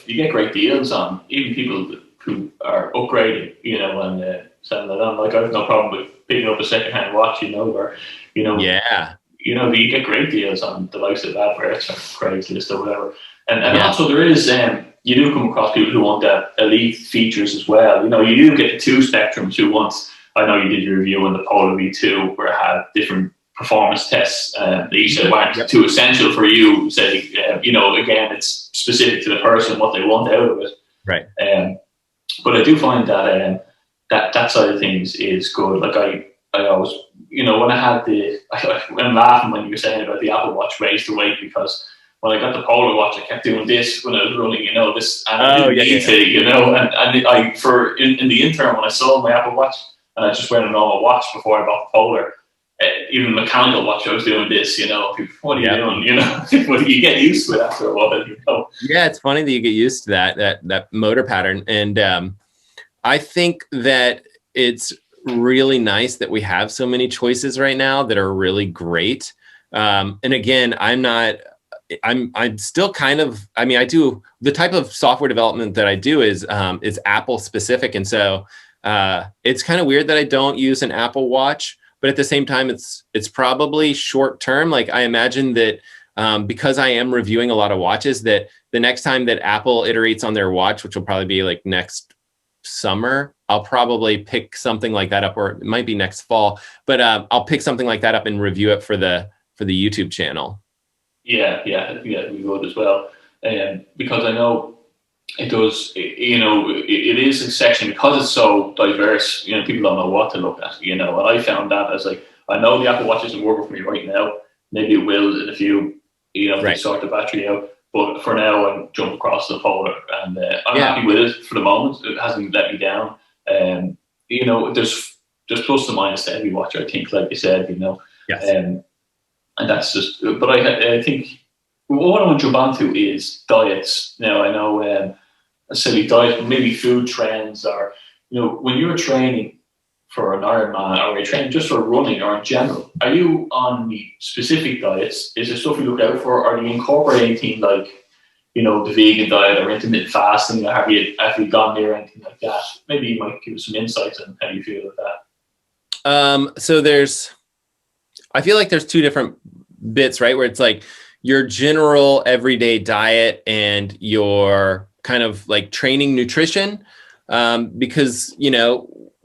you get great deals on even people who are upgrading, and selling it on. Like I have no problem with picking up a secondhand watch, or Yeah. You get great deals on the likes of adverts or Craigslist or whatever. And also there is you do come across people who want that elite features as well. You do get the two spectrums who wants. I know you did your review on the Polar V2 where it had different performance tests that you said weren't too essential for you. Say, again, it's specific to the person what they want out of it. Right. But I do find that that side of things is good. Like I always, when I had I'm laughing when you were saying about the Apple Watch raised to wake, because when I got the Polar Watch, I kept doing this when I was running, this, and I didn't need to, and in the interim when I sold my Apple Watch and I just went a normal watch before I bought the Polar. Even mechanical watch, I was doing this, what are you doing, But you get used to it after a while, Yeah, it's funny that you get used to that motor pattern. And I think that it's really nice that we have so many choices right now that are really great. And again, I'm still kind of, I do the type of software development that I do is Apple specific. And so it's kind of weird that I don't use an Apple Watch. But at the same time, it's probably short term. Like I imagine that because I am reviewing a lot of watches, that the next time that Apple iterates on their watch, which will probably be like next summer, I'll probably pick something like that up, or it might be next fall. But I'll pick something like that up and review it for the YouTube channel. Yeah, we would as well, because I know. It does, it is a section because it's so diverse, people don't know what to look at, and I found that as like, I know the Apple Watch isn't working for me right now. Maybe it will in a few, they sort the battery out. But for now, I jump across the Polar and I'm happy with it for the moment. It hasn't let me down. There's plus and minus to every watch, I think, like you said, Yes. And that's just, but I think, what I want to jump onto is diets. Now, I know a silly diet, maybe food trends, or, when you're training for an Ironman, or you're training just for running or in general, are you on the specific diets? Is there stuff you look out for? Or do you incorporate anything like, the vegan diet or intermittent fasting? Or have you gone near anything like that? Maybe you might give us some insights on how you feel about that. So I feel like there's two different bits, right? Where it's like your general everyday diet and your kind of like training nutrition. Because,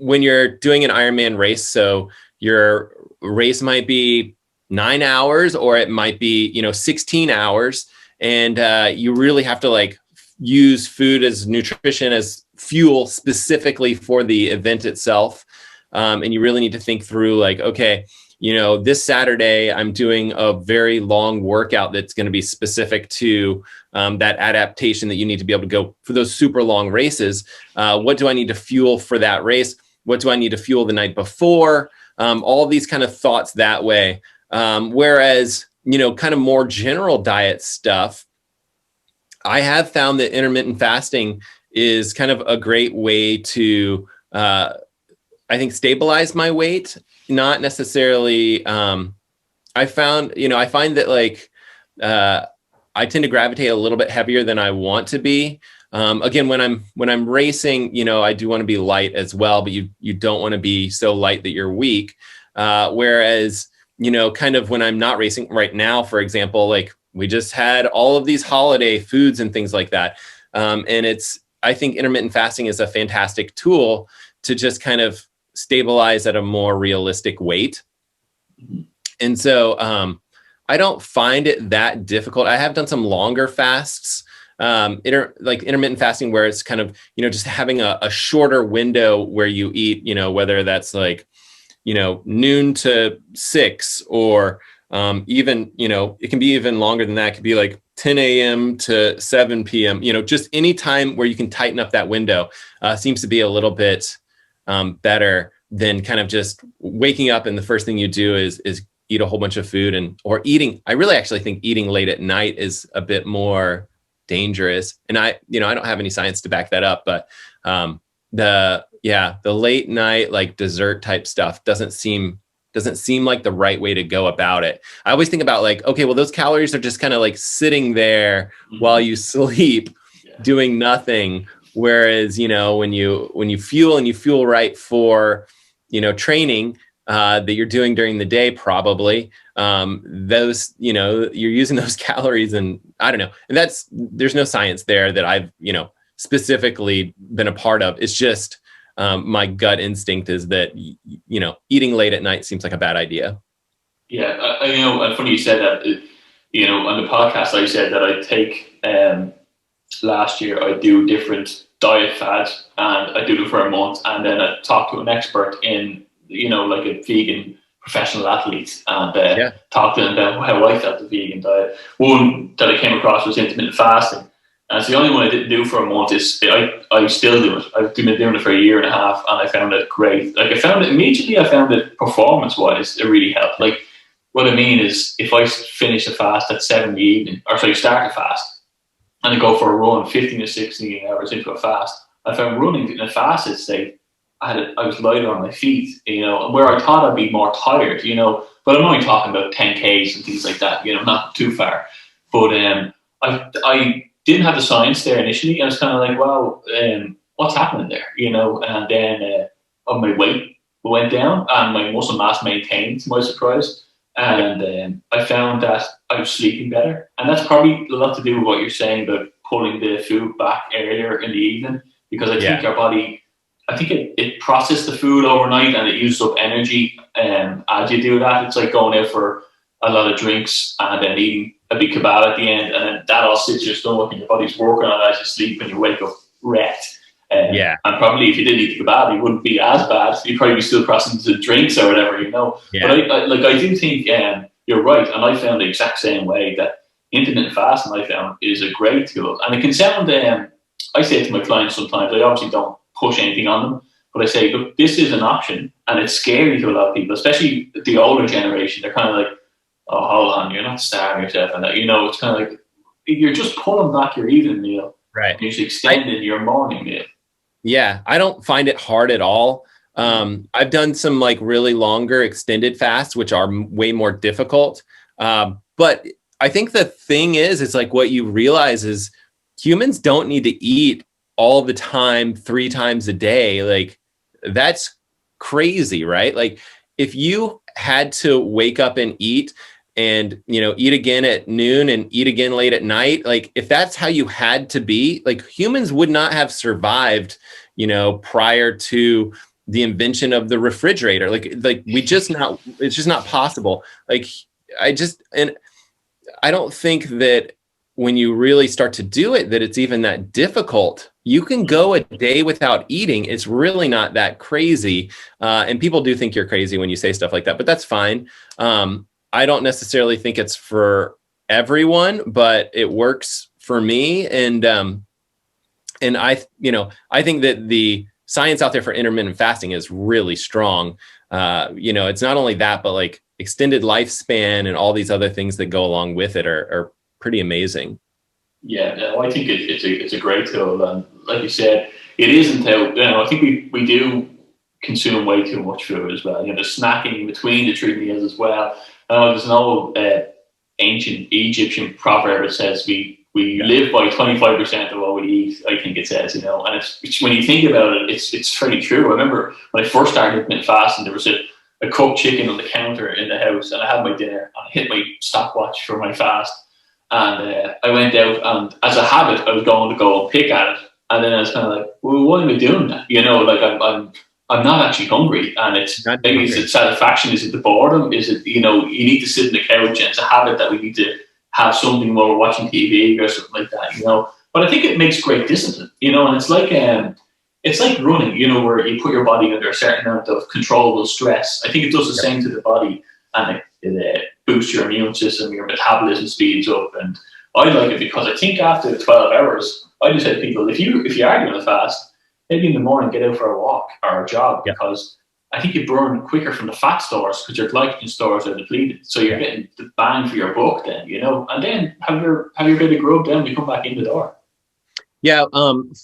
when you're doing an Ironman race, so your race might be 9 hours or it might be, 16 hours. And you really have to like use food as nutrition, as fuel specifically for the event itself. And you really need to think through like, okay, this Saturday, I'm doing a very long workout that's going to be specific to that adaptation that you need to be able to go for those super long races. What do I need to fuel for that race? What do I need to fuel the night before? All these kind of thoughts that way. Whereas, kind of more general diet stuff, I have found that intermittent fasting is kind of a great way to, I think, stabilize my weight. Not necessarily. I find that like I tend to gravitate a little bit heavier than I want to be. Again, when I'm racing, I do want to be light as well, but you don't want to be so light that you're weak. Whereas, kind of when I'm not racing right now, for example, like we just had all of these holiday foods and things like that. And I think intermittent fasting is a fantastic tool to just kind of stabilize at a more realistic weight. And so I don't find it that difficult. I have done some longer fasts, like intermittent fasting, where it's kind of, just having a shorter window where you eat, whether that's like, noon to 6 or even, it can be even longer than that. It could be like 10 a.m. to 7 p.m., just any time where you can tighten up that window seems to be a little bit better than kind of just waking up and the first thing you do is eat a whole bunch of food or eating. I really actually think eating late at night is a bit more dangerous. And I don't have any science to back that up, but the late night, like dessert type stuff doesn't seem like the right way to go about it. I always think about like, okay, well, those calories are just kind of like sitting there while you sleep, doing nothing. Whereas, when you fuel right for, training that you're doing during the day, probably those, you're using those calories, and I don't know. And there's no science there that I've, specifically been a part of. It's just my gut instinct is that, eating late at night seems like a bad idea. Yeah, and funny you said that. On the podcast, I said that I take last year I do different diet fads, and I do them for a month, and then I talk to an expert in, like a vegan professional athlete, and talk to them about how I felt the vegan diet. One that I came across was intermittent fasting. And it's the only one I didn't do for a month. I still do it. I've been doing it for a year and a half, and I found it great. Like I found it performance-wise, it really helped. Like what I mean is, if I finish a fast at 7 in the evening, start a fast, and I go for a run 15 to 16 hours into a fast, I found running in a fasted state, I was lighter on my feet, and where I thought I'd be more tired, but I'm only talking about 10Ks and things like that, not too far. But I didn't have the science there initially. I was kind of like, wow, what's happening there, and then my weight went down and my muscle mass maintained, to my surprise. And I found that I was sleeping better. And that's probably a lot to do with what you're saying about pulling the food back earlier in the evening, because I think our body, it processed the food overnight and it used up energy. As you do that, it's like going out for a lot of drinks and then eating a big kebab at the end, and then that all sits in your stomach and your body's working on it as you sleep, and you wake up wrecked. And probably if you didn't eat the kebab, it wouldn't be as bad. You'd probably be still crossing to drinks or whatever, Yeah. But I do think you're right, and I found the exact same way that intermittent fasting, I found, is a great tool. And it can sound, I say it to my clients sometimes, I obviously don't push anything on them, but I say, look, this is an option, and it's scary to a lot of people, especially the older generation. They're kind of like, oh, hold on, you're not starving yourself, and that, it's kind of like you're just pulling back your evening meal, right? You're extending your morning meal. Yeah, I don't find it hard at all. I've done some like really longer extended fasts, which are way more difficult. But I think the thing is, it's like what you realize is humans don't need to eat all the time, 3 times a day. Like that's crazy, right? Like if you had to wake up and eat and, you know, eat again at noon and eat again late at night, like if that's how you had to be, like humans would not have survived, you know, prior to the invention of the refrigerator. Like we just not, it's just not possible. Like and I don't think that when you really start to do it, that it's even that difficult. You can go a day without eating. It's really not that crazy. And people do think you're crazy when you say stuff like that, but that's fine. I don't necessarily think it's for everyone, but it works for me. And I, you know, I think that the science out there for intermittent fasting is really strong. You know, it's not only that, but like extended lifespan and all these other things that go along with it are pretty amazing. Yeah, no, I think it's a great tool, and like you said, it isn't out. You know, I think we do consume way too much food as well. You know, the snacking between the three meals as well. There's an old ancient Egyptian proverb that says we live by 25% of what we eat. I think it says, you know, and it's when you think about it, it's pretty true. I remember when I first started intermittent fasting, there was a cooked chicken on the counter in the house, and I had my dinner, and I hit my stopwatch for my fast. And I went out, and as a habit, I was going to go and pick at it. And then I was kind of like, well, why am I doing that? You know, like I'm not actually hungry. And it's maybe is it satisfaction? Is it the boredom? Is it, you know, you need to sit in the couch, and it's a habit that we need to have something while we're watching TV or something like that, you know. But I think it makes great discipline, you know, and it's like running, you know, where you put your body under a certain amount of controllable stress. I think it does the same to the body, and it boosts your immune system, your metabolism speeds up. And I like it because I think after the 12 hours, I just say to people, if you are doing a fast, maybe in the morning get out for a walk or a jog, because I think you burn quicker from the fat stores because your glycogen stores are depleted. So you're getting the bang for your buck then, you know, and then have your bit of grub, then we come back in the door. Yeah.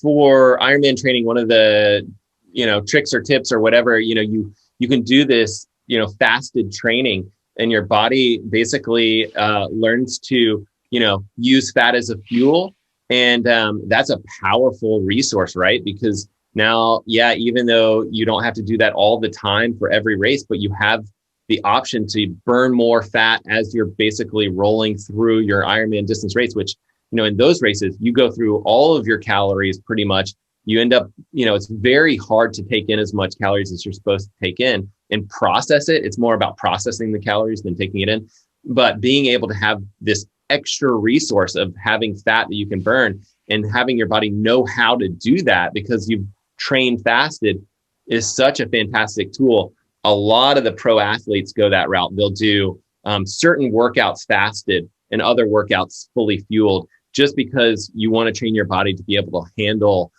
For Ironman training, one of the, you know, tricks or tips or whatever, you know, you can do this, you know, fasted training, and your body basically learns to, you know, use fat as a fuel. And that's a powerful resource, right? Because now, even though you don't have to do that all the time for every race, but you have the option to burn more fat as you're basically rolling through your Ironman distance race, which, you know, in those races, you go through all of your calories pretty much. You end up, you know, it's very hard to take in as much calories as you're supposed to take in and process it. It's more about processing the calories than taking it in. But being able to have this extra resource of having fat that you can burn and having your body know how to do that because you've trained fasted is such a fantastic tool. A lot of the pro athletes go that route. They'll do certain workouts fasted and other workouts fully fueled, just because you want to train your body to be able to handle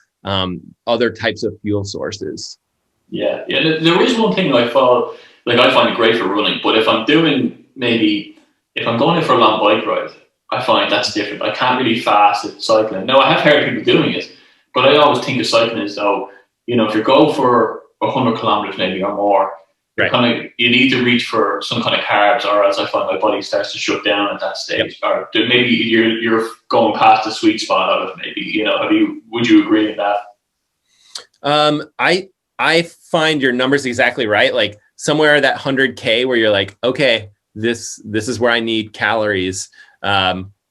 other types of fuel sources. Yeah. There is one thing I find it great for running, but if I'm going in for a long bike ride, I find that's different. I can't really fast at cycling. Now, I have heard people doing it, but I always think of cycling as though, you know, if you go for 100 kilometers maybe or more, right, you need to reach for some kind of carbs, or else I find my body starts to shut down at that stage. Yep. Or maybe you're going past the sweet spot of it. Maybe, you know, would you agree with that? I find your numbers exactly right. Like somewhere that 100K where you're like, okay, this is where I need calories.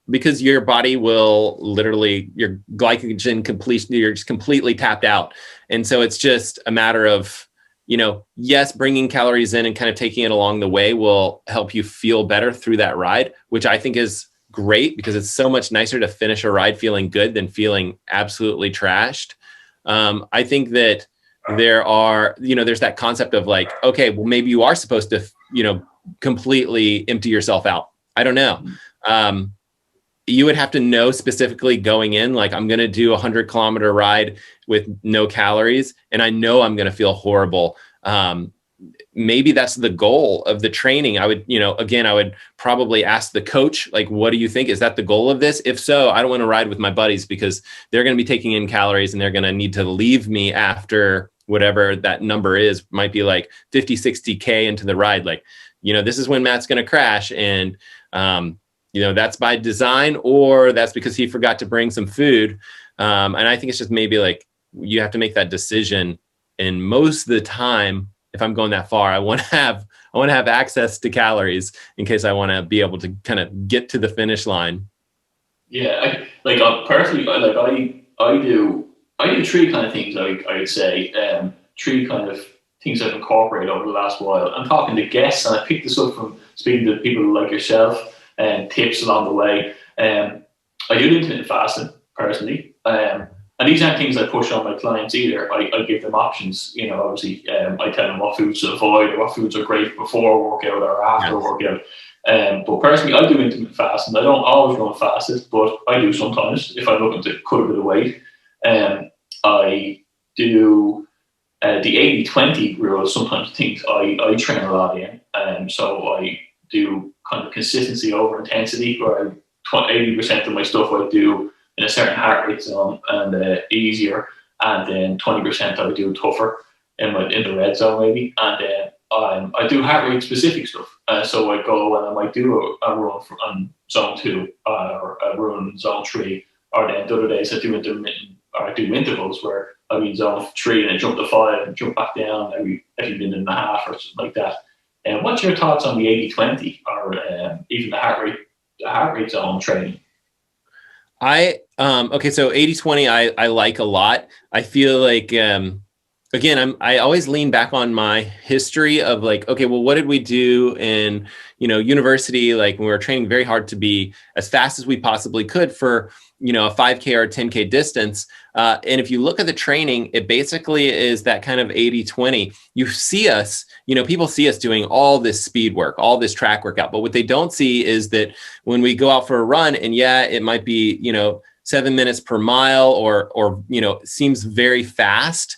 Because your body will literally, your glycogen completion, you're just completely tapped out. And so it's just a matter of, you know, yes, bringing calories in and kind of taking it along the way will help you feel better through that ride, which I think is great because it's so much nicer to finish a ride feeling good than feeling absolutely trashed. I think that there's that concept of like, okay, well, maybe you are supposed to, you know, completely empty yourself out. I don't know. You would have to know specifically going in, like I'm going to do a 100-kilometer ride with no calories, and I know I'm going to feel horrible. Maybe that's the goal of the training. I would probably ask the coach, like, what do you think? Is that the goal of this? If so, I don't want to ride with my buddies because they're going to be taking in calories and they're going to need to leave me after whatever that number is, might be like 50, 60K into the ride. Like, you know, this is when Matt's going to crash. And, you know, that's by design, or that's because he forgot to bring some food. And I think it's just maybe like you have to make that decision. And most of the time, if I'm going that far, I want to have access to calories in case I want to be able to kind of get to the finish line. Yeah, personally, I do three kind of things. I'd say three kind of things I've incorporated over the last while. I'm talking to guests, and I picked this up from speaking to people like yourself and tips along the way. I do intermittent fasting personally, and these aren't things I push on my clients either. I give them options. You know, obviously, I tell them what foods to avoid or what foods are great before workout or after workout. But personally, I do intermittent fasting. I don't always run fasted, but I do sometimes if I'm looking to cut a bit of weight. I do the 80-20 rule. Sometimes things I train a lot in, so I do kind of consistency over intensity, where 80% of my stuff I do in a certain heart rate zone and easier, and then 20% I do tougher in the red zone maybe, and then I do heart rate specific stuff. So I go and I might do a run on zone 2 or a run on zone 3, or then the other days I do intermittent, or I do intervals where I'll be in zone 3 and then jump to 5 and jump back down every minute and a half or something like that. And what's your thoughts on the 80-20 or even the heart rate zone training? Okay, so 80-20 I like a lot. I feel like again, I always lean back on my history of like, okay, well, what did we do in, university? Like when we were training very hard to be as fast as we possibly could for, a 5K or a 10K distance. And if you look at the training, it basically is that kind of 80-20. You see us, people see us doing all this speed work, all this track workout, but what they don't see is that when we go out for a run, and it might be, 7 minutes per mile or seems very fast.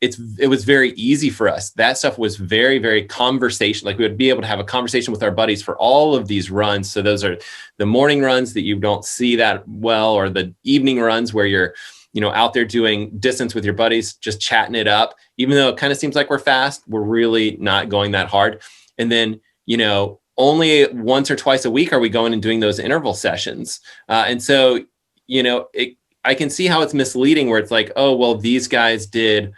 It was very easy for us. That stuff was very, very conversation. Like we would be able to have a conversation with our buddies for all of these runs. So those are the morning runs that you don't see that well, or the evening runs where you're, out there doing distance with your buddies, just chatting it up. Even though it kind of seems like we're fast, we're really not going that hard. And then, only once or twice a week are we going and doing those interval sessions. And so, I can see how it's misleading where it's like, oh, well, these guys did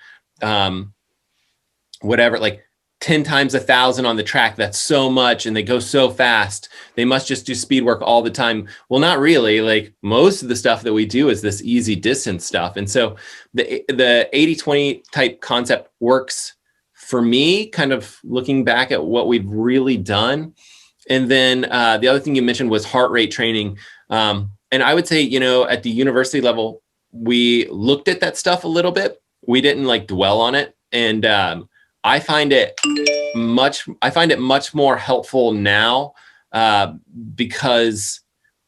whatever, like 10 times 1,000 on the track. That's so much. And they go so fast. They must just do speed work all the time. Well, not really. Like most of the stuff that we do is this easy distance stuff. And so the 80-20 type concept works for me, kind of looking back at what we've really done. And then the other thing you mentioned was heart rate training. And I would say, at the university level, we looked at that stuff a little bit. We didn't like dwell on it. And I find it much more helpful now because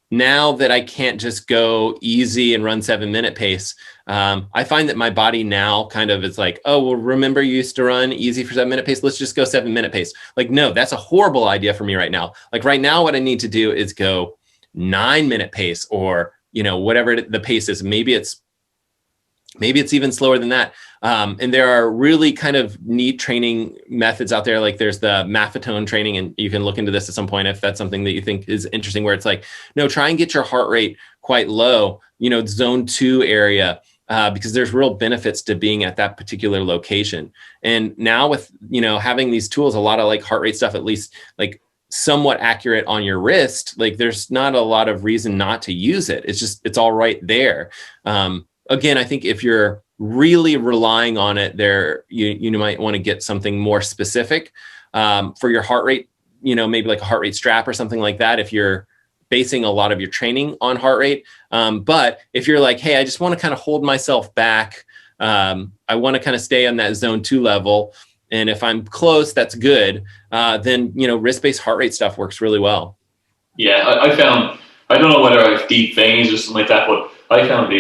now that I can't just go easy and run 7-minute pace, I find that my body now kind of is like, oh, well, remember you used to run easy for 7-minute pace? Let's just go 7-minute pace. Like, no, that's a horrible idea for me right now. Like right now, what I need to do is go 9-minute pace or, whatever the pace is. Maybe it's even slower than that. And there are really kind of neat training methods out there. Like there's the Maffetone training, and you can look into this at some point if that's something that you think is interesting, where it's like, no, try and get your heart rate quite low, zone 2 area, because there's real benefits to being at that particular location. And now with, having these tools, a lot of like heart rate stuff, at least like somewhat accurate on your wrist, like there's not a lot of reason not to use it. It's all right there. Again, I think if you're really relying on it there, you might want to get something more specific for your heart rate, maybe like a heart rate strap or something like that, if you're basing a lot of your training on heart rate. But if you're like, hey, I just want to kind of hold myself back, I want to kind of stay on that zone 2 level, and if I'm close, that's good, then, wrist-based heart rate stuff works really well. Yeah, I found, I don't know whether I have deep veins or something like that, but I found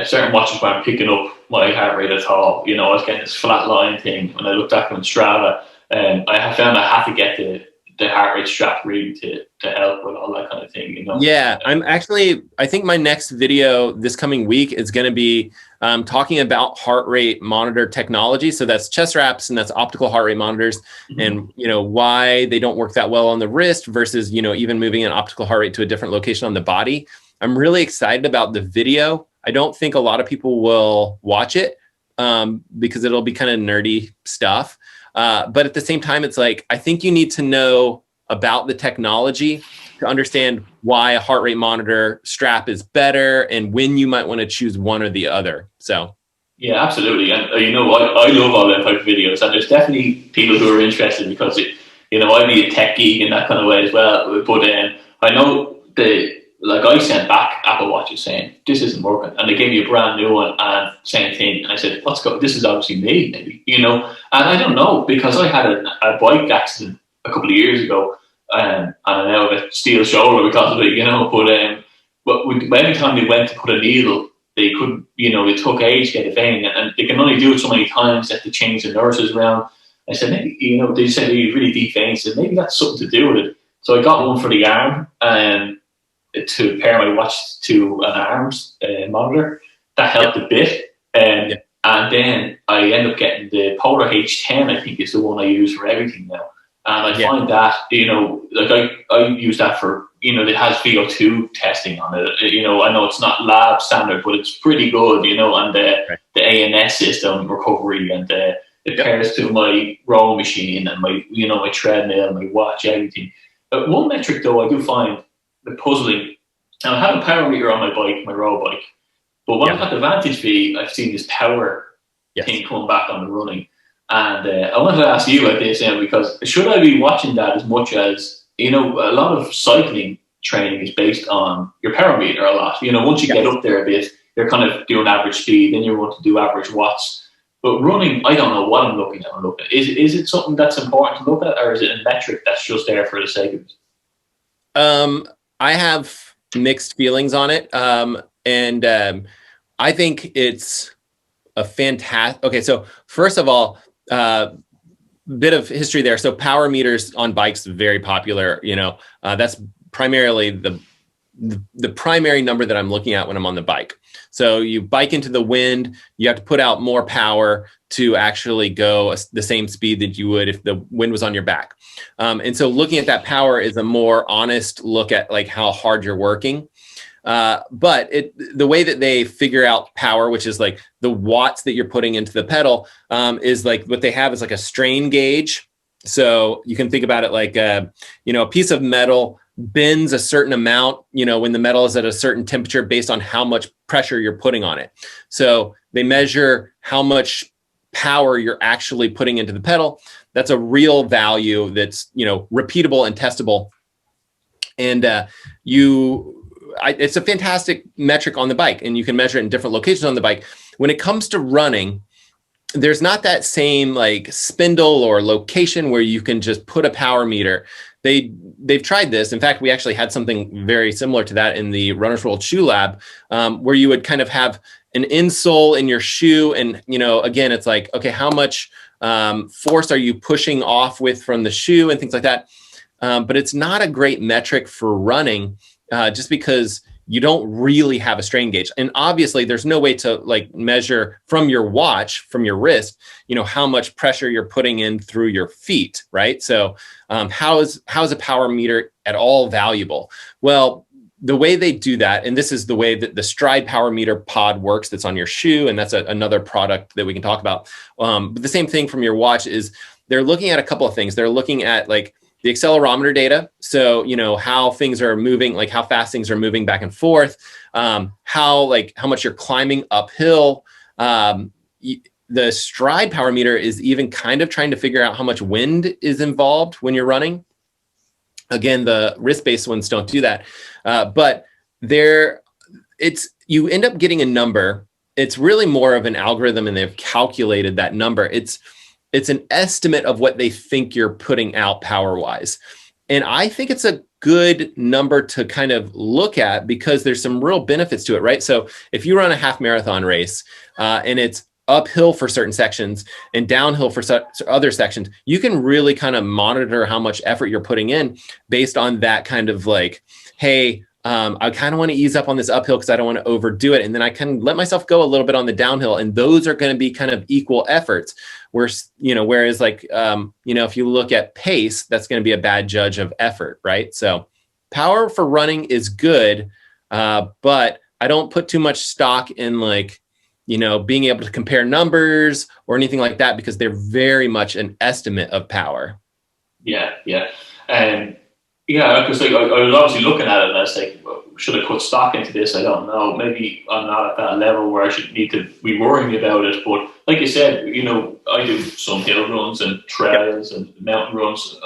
certain watches weren't picking up my heart rate at all. I was getting this flat line thing when I looked back on Strava, and I have found I have to get the heart rate strap really to help with all that kind of thing. Yeah, I think my next video this coming week is going to be talking about heart rate monitor technology. So that's chest straps and that's optical heart rate monitors, and why they don't work that well on the wrist versus even moving an optical heart rate to a different location on the body. I'm really excited about the video. I don't think a lot of people will watch it because it'll be kind of nerdy stuff. But at the same time, it's like, I think you need to know about the technology to understand why a heart rate monitor strap is better and when you might want to choose one or the other. So. Yeah, absolutely. And, I love all that type of videos, and there's definitely people who are interested because, I'd be a tech geek in that kind of way as well. But I know I sent back Apple Watches saying, this isn't working. And they gave me a brand new one and same thing. And I said, let's go. This is obviously me, maybe, And I don't know, because I had a bike accident a couple of years ago, and I now have a steel shoulder because of it, but every time they went to put a needle, they couldn't, it took age to get a vein, and they can only do it so many times that they change the nurses around. I said, maybe, they said they really deep veins, so maybe that's something to do with it. So I got one for the arm, to pair my watch to an arms monitor. That helped a bit. And then I end up getting the Polar H10, I think is the one I use for everything now. And I find that, I use that for, it has VO2 testing on it. I know it's not lab standard, but it's pretty good, and the ANS system recovery, and it pairs to my row machine and my, my treadmill, my watch, everything. But one metric though, I do find puzzling. And I have a power meter on my bike, my row bike. But when I've got the Vantage V, I've seen this power thing come back on the running. And I wanted to ask you about this, because should I be watching that as much as, a lot of cycling training is based on your power meter a lot. Once you get up there a bit, you're kind of doing average speed, then you want to do average watts. But running, I don't know what I'm looking at. Is it something that's important to look at, or is it a metric that's just there for the sake of it? I have mixed feelings on it. I think it's a fantastic, okay. So first of all, bit of history there. So power meters on bikes, very popular, that's primarily the primary number that I'm looking at when I'm on the bike. So you bike into the wind, you have to put out more power to actually go the same speed that you would if the wind was on your back. And so looking at that power is a more honest look at like how hard you're working. But the way that they figure out power, which is like the watts that you're putting into the pedal, is like what they have is like a strain gauge. So you can think about it like, a piece of metal bends a certain amount, when the metal is at a certain temperature based on how much pressure you're putting on it. So they measure how much power you're actually putting into the pedal. That's a real value that's, repeatable and testable. And it's a fantastic metric on the bike, and you can measure it in different locations on the bike. When it comes to running, there's not that same like spindle or location where you can just put a power meter. They've tried this. In fact, we actually had something very similar to that in the Runner's World Shoe Lab, where you would kind of have an insole in your shoe. And, again, it's like, okay, how much force are you pushing off with from the shoe and things like that. But it's not a great metric for running, just because you don't really have a strain gauge. And obviously there's no way to like measure from your watch, from your wrist, how much pressure you're putting in through your feet, right? So how is a power meter at all valuable? Well, the way they do that, and this is the way that the Stride Power Meter pod works that's on your shoe, and that's another product that we can talk about. But the same thing from your watch is they're looking at a couple of things. They're looking at like the accelerometer data. So, how things are moving, like how fast things are moving back and forth, how much you're climbing uphill. The Stride Power Meter is even kind of trying to figure out how much wind is involved when you're running. Again, the wrist-based ones don't do that. But you end up getting a number. It's really more of an algorithm, and they've calculated that number. It's an estimate of what they think you're putting out power-wise. And I think it's a good number to kind of look at because there's some real benefits to it, right? So if you run a half marathon race and it's uphill for certain sections and downhill for other sections, you can really kind of monitor how much effort you're putting in based on that kind of like, hey, I kind of want to ease up on this uphill because I don't want to overdo it. And then I can let myself go a little bit on the downhill. And those are going to be kind of equal efforts. Whereas like, if you look at pace, that's going to be a bad judge of effort, right? So power for running is good, but I don't put too much stock in like, being able to compare numbers or anything like that, because they're very much an estimate of power. Yeah, yeah. Yeah, because like I was obviously looking at it and I was like, well, should I put stock into this? I don't know. Maybe I'm not at that level where I should need to be worrying about it. But like you said, I do some hill runs and trails and mountain runs.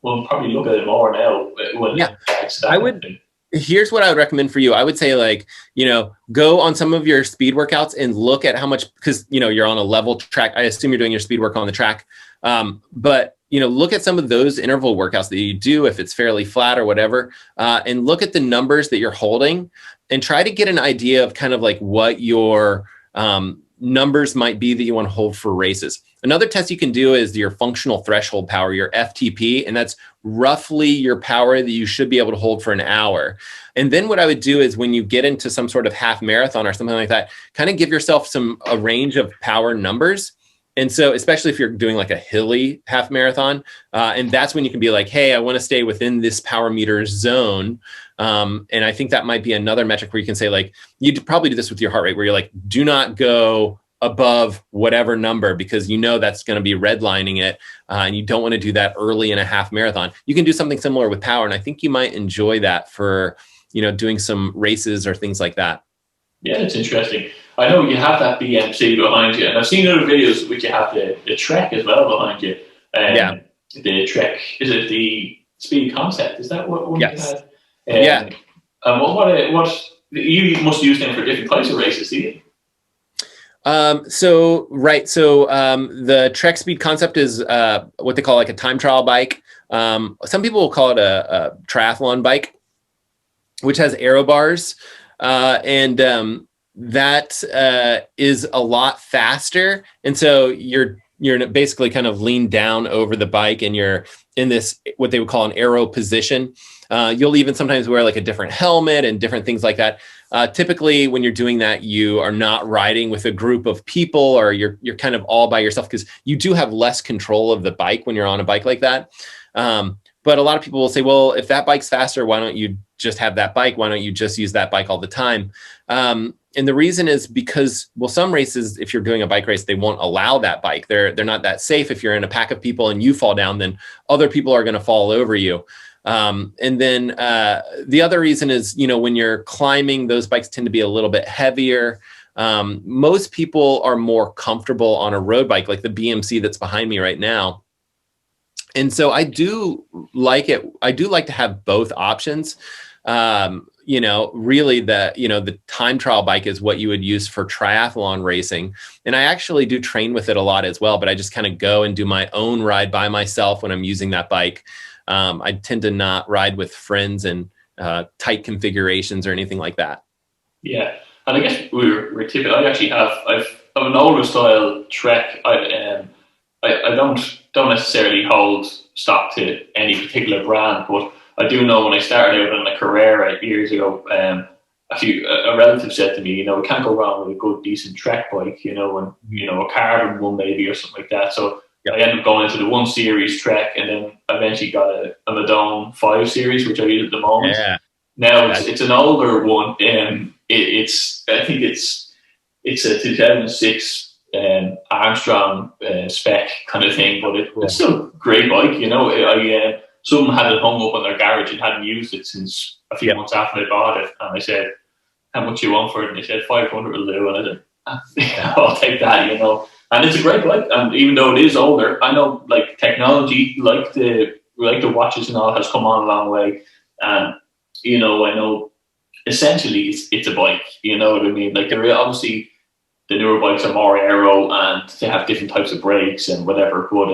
We'll probably look at it more now when it gets to that kind of thing. Here's what I would recommend for you. I would say, like, go on some of your speed workouts and look at how much, because, you're on a level track. I assume you're doing your speed work on the track. But look at some of those interval workouts that you do, if it's fairly flat or whatever, and look at the numbers that you're holding and try to get an idea of kind of like what your numbers might be that you want to hold for races. Another test you can do is your functional threshold power, your FTP, and that's roughly your power that you should be able to hold for an hour. And then what I would do is when you get into some sort of half marathon or something like that, kind of give yourself a range of power numbers. And so, especially if you're doing like a hilly half marathon, and that's when you can be like, hey, I want to stay within this power meter zone. And I think that might be another metric where you can say, like, you'd probably do this with your heart rate, where you're like, do not go above whatever number, because that's going to be redlining it. And you don't want to do that early in a half marathon. You can do something similar with power. And I think you might enjoy that for, doing some races or things like that. Yeah, it's interesting. I know you have that BMC behind you, and I've seen other videos which you have the Trek as well behind you. The Trek, is it the Speed Concept? Is that what you had? Yeah. What you must use them for different types of races, do you? So the Trek Speed Concept is what they call like a time trial bike. Some people will call it a triathlon bike, which has aero bars, and that is a lot faster. And so you're basically kind of leaned down over the bike, and you're in this, what they would call an aero position. You'll even sometimes wear like a different helmet and different things like that. Typically when you're doing that, you are not riding with a group of people, or you're kind of all by yourself, because you do have less control of the bike when you're on a bike like that. But a lot of people will say, well, if that bike's faster, why don't you just have that bike? Why don't you just use that bike all the time? And the reason is because, well, some races, if you're doing a bike race, they won't allow that bike. They're not that safe. If you're in a pack of people and you fall down, then other people are going to fall over you. And then the other reason is, when you're climbing, those bikes tend to be a little bit heavier. Most people are more comfortable on a road bike, like the BMC that's behind me right now. And so I do like it. I do like to have both options. Really the time trial bike is what you would use for triathlon racing. And I actually do train with it a lot as well, but I just kind of go and do my own ride by myself when I'm using that bike. I tend to not ride with friends in tight configurations or anything like that. Yeah. And I guess we're typical. I've an older style Trek. I don't necessarily hold stock to any particular brand, but I do know when I started out on a Carrera years ago, a relative said to me, we can't go wrong with a good, decent Trek bike, and a carbon one maybe or something like that. So I ended up going into the 1 Series Trek, and then eventually got a Madone 5 Series, which I use at the moment. Yeah. Now it's an older one. I think it's a 2006 Armstrong spec kind of thing, but it's still a great bike. Someone had it hung up in their garage and hadn't used it since a few months after I bought it, and I said, "How much you want for it?" And they said 500 will do, and I said, "I'll take that," And it's a great bike, and even though it is older, I know like technology, like the watches and all, has come on a long way, and I know essentially it's a bike. You know what I mean? Like obviously the newer bikes are more aero and they have different types of brakes and whatever. But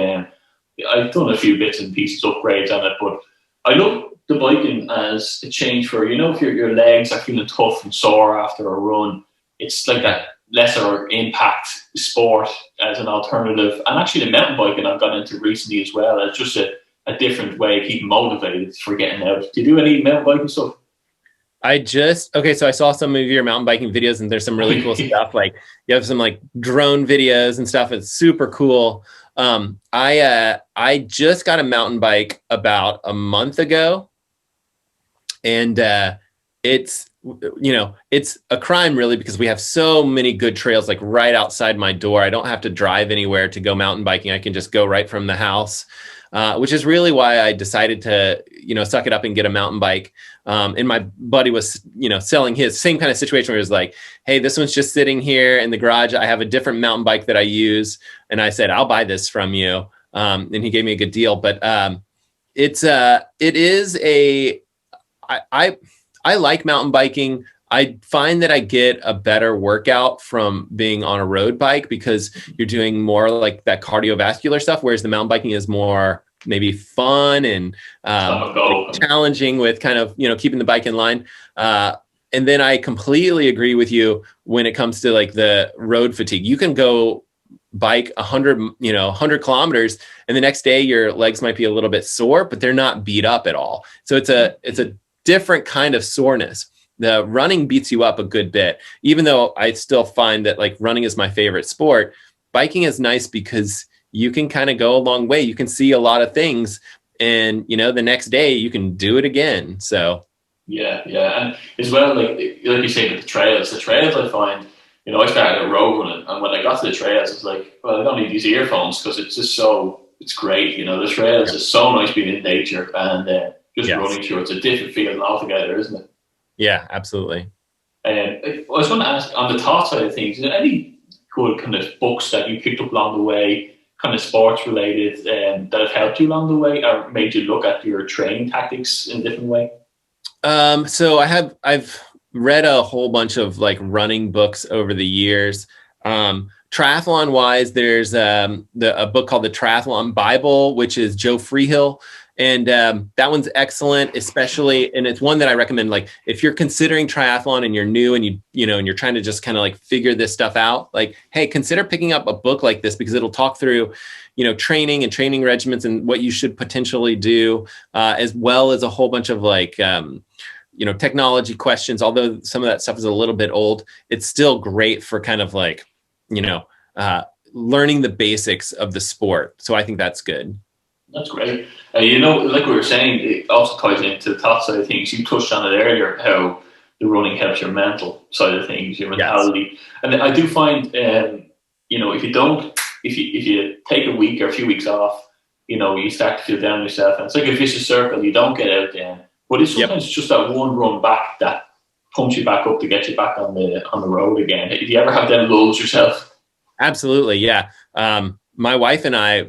I've done a few bits and pieces upgrades on it, but I look the biking as a change for if your legs are feeling tough and sore after a run. It's like that lesser impact sport as an alternative. And actually the mountain biking I've got into recently as well. It's just a different way of keeping motivated for getting out. Do you do any mountain biking stuff? So I saw some of your mountain biking videos, and there's some really cool stuff. Like you have some like drone videos and stuff. It's super cool. I just got a mountain bike about a month ago, and it's it's a crime really because we have so many good trails like right outside my door. I don't have to drive anywhere to go mountain biking. I can just go right from the house, which is really why I decided to, suck it up and get a mountain bike. And my buddy was, selling his same kind of situation where he was like, hey, this one's just sitting here in the garage. I have a different mountain bike that I use. And I said, I'll buy this from you. And he gave me a good deal, but I like mountain biking. I find that I get a better workout from being on a road bike because you're doing more like that cardiovascular stuff, whereas the mountain biking is more maybe fun and challenging with kind of, keeping the bike in line. And then I completely agree with you when it comes to like the road fatigue. You can go bike 100 kilometers and the next day your legs might be a little bit sore, but they're not beat up at all. So it's a different kind of soreness. The running beats you up a good bit, even though I still find that like running is my favorite sport. Biking is nice because you can kind of go a long way. You can see a lot of things and, the next day you can do it again. So. Yeah. And as well, like you say with the trails I find, I started at road running, and when I got to the trails, it's like, well, I don't need these earphones because it's just it's great. The trails is so nice being in nature and just running through. It's a different feeling altogether, isn't it? Yeah, absolutely. I was going to ask, on the thought side of things, is there any good kind of books that you picked up along the way, kind of sports related, that have helped you along the way or made you look at your training tactics in a different way? So I've read a whole bunch of like running books over the years. Triathlon wise, there's a book called the Triathlon Bible, which is Joe Freehill. And that one's excellent, especially, and it's one that I recommend, like if you're considering triathlon and you're new and and you're trying to just kind of like figure this stuff out, like, hey, consider picking up a book like this because it'll talk through, training and training regimens and what you should potentially do, as well as a whole bunch of like, technology questions. Although some of that stuff is a little bit old, it's still great for kind of like, learning the basics of the sport. So I think that's good. That's great. Like we were saying, it also ties into the thought side of things. You touched on it earlier, how the running helps your mental side of things, your mentality. Yes. And I do find, if you take a week or a few weeks off, you start to feel down yourself. And it's like a vicious circle. You don't get out then. But it's sometimes just that one run back that pumps you back up to get you back on the road again. Do you ever have them lulls yourself? Absolutely, yeah. My wife and I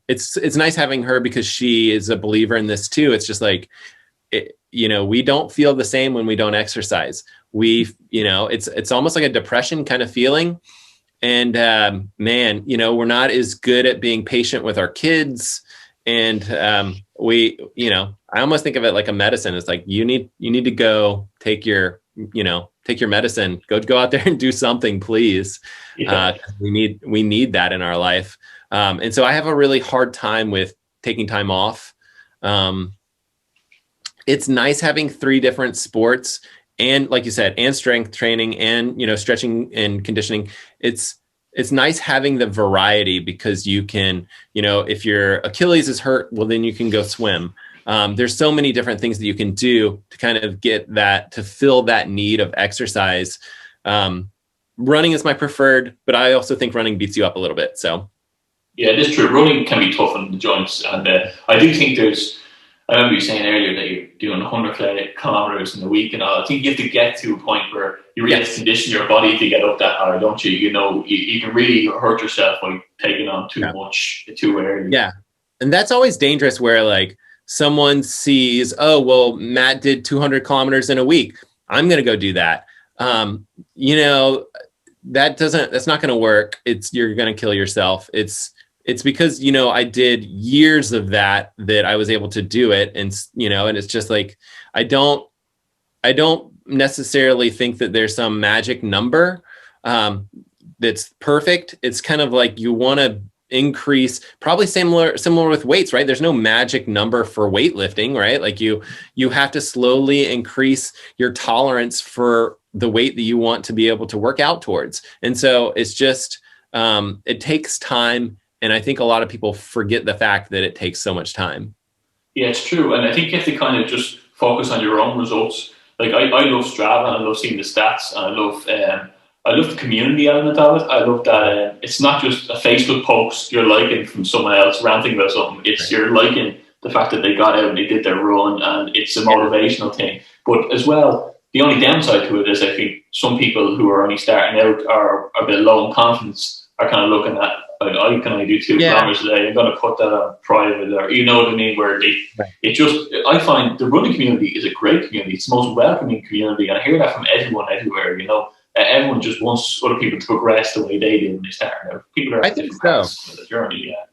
it's nice having her because she is a believer in this too. It's just like, we don't feel the same when we don't exercise. It's almost like a depression kind of feeling. And we're not as good at being patient with our kids. And I almost think of it like a medicine. It's like, you need to go take your medicine, go out there and do something, please. We need that in our life. And so I have a really hard time with taking time off. It's nice having 3 different sports and, like you said, and strength training and, stretching and conditioning. It's nice having the variety because you can, if your Achilles is hurt, well, then you can go swim. There's so many different things that you can do to kind of get that, to fill that need of exercise. Running is my preferred, but I also think running beats you up a little bit. So. Yeah, it is true. Running can be tough on the joints. And I do think I remember you saying earlier that you're doing 100 kilometers in a week and all. I think you have to get to a point where you really have to condition your body to get up that hard, don't you? You can really hurt yourself by taking on too much too early. Yeah. And that's always dangerous where like someone sees, oh, well, Matt did 200 kilometers in a week. I'm going to go do that. That's not going to work. You're going to kill yourself. It's because, I did years of that I was able to do it. And, and it's just like, I don't necessarily think that there's some magic number that's perfect. It's kind of like you want to increase, probably similar with weights, right? There's no magic number for weightlifting, right? Like you have to slowly increase your tolerance for the weight that you want to be able to work out towards. And so it's just, it takes time. And I think a lot of people forget the fact that it takes so much time. Yeah, it's true. And I think you have to kind of just focus on your own results like I love Strava, and I love seeing the stats, and I love the community element of it. I love that it's not just a Facebook post you're liking from someone else ranting about something. It's you're liking the fact that they got out and they did their run, and it's a motivational thing. But as well, the only downside to it is I think some people who are only starting out are a bit low in confidence, are kind of looking at, like, I can only do 2 kilometers a day. I'm going to put that on private, or you know what I mean? Where it just, I find the running community is a great community. It's the most welcoming community, and I hear that from everyone everywhere. You know, everyone just wants other people to progress the way they do when they start out. People are at different parts of the journey. Yeah.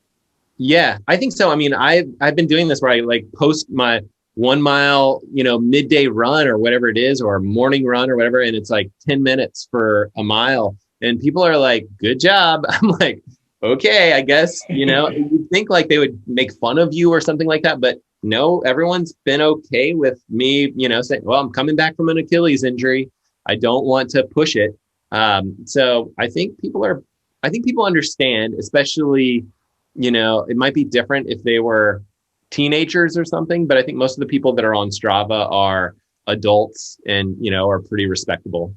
Yeah, I think so. I mean, I've been doing this where I like post my 1 mile, midday run or whatever it is, or morning run or whatever, and it's like 10 minutes for a mile, and people are like, "Good job." I'm like, "Okay, I guess." You'd think like they would make fun of you or something like that, but no, everyone's been okay with me, saying, "Well, I'm coming back from an Achilles injury. I don't want to push it." So I think people understand, especially. It might be different if they were teenagers or something, but I think most of the people that are on Strava are adults and, are pretty respectable.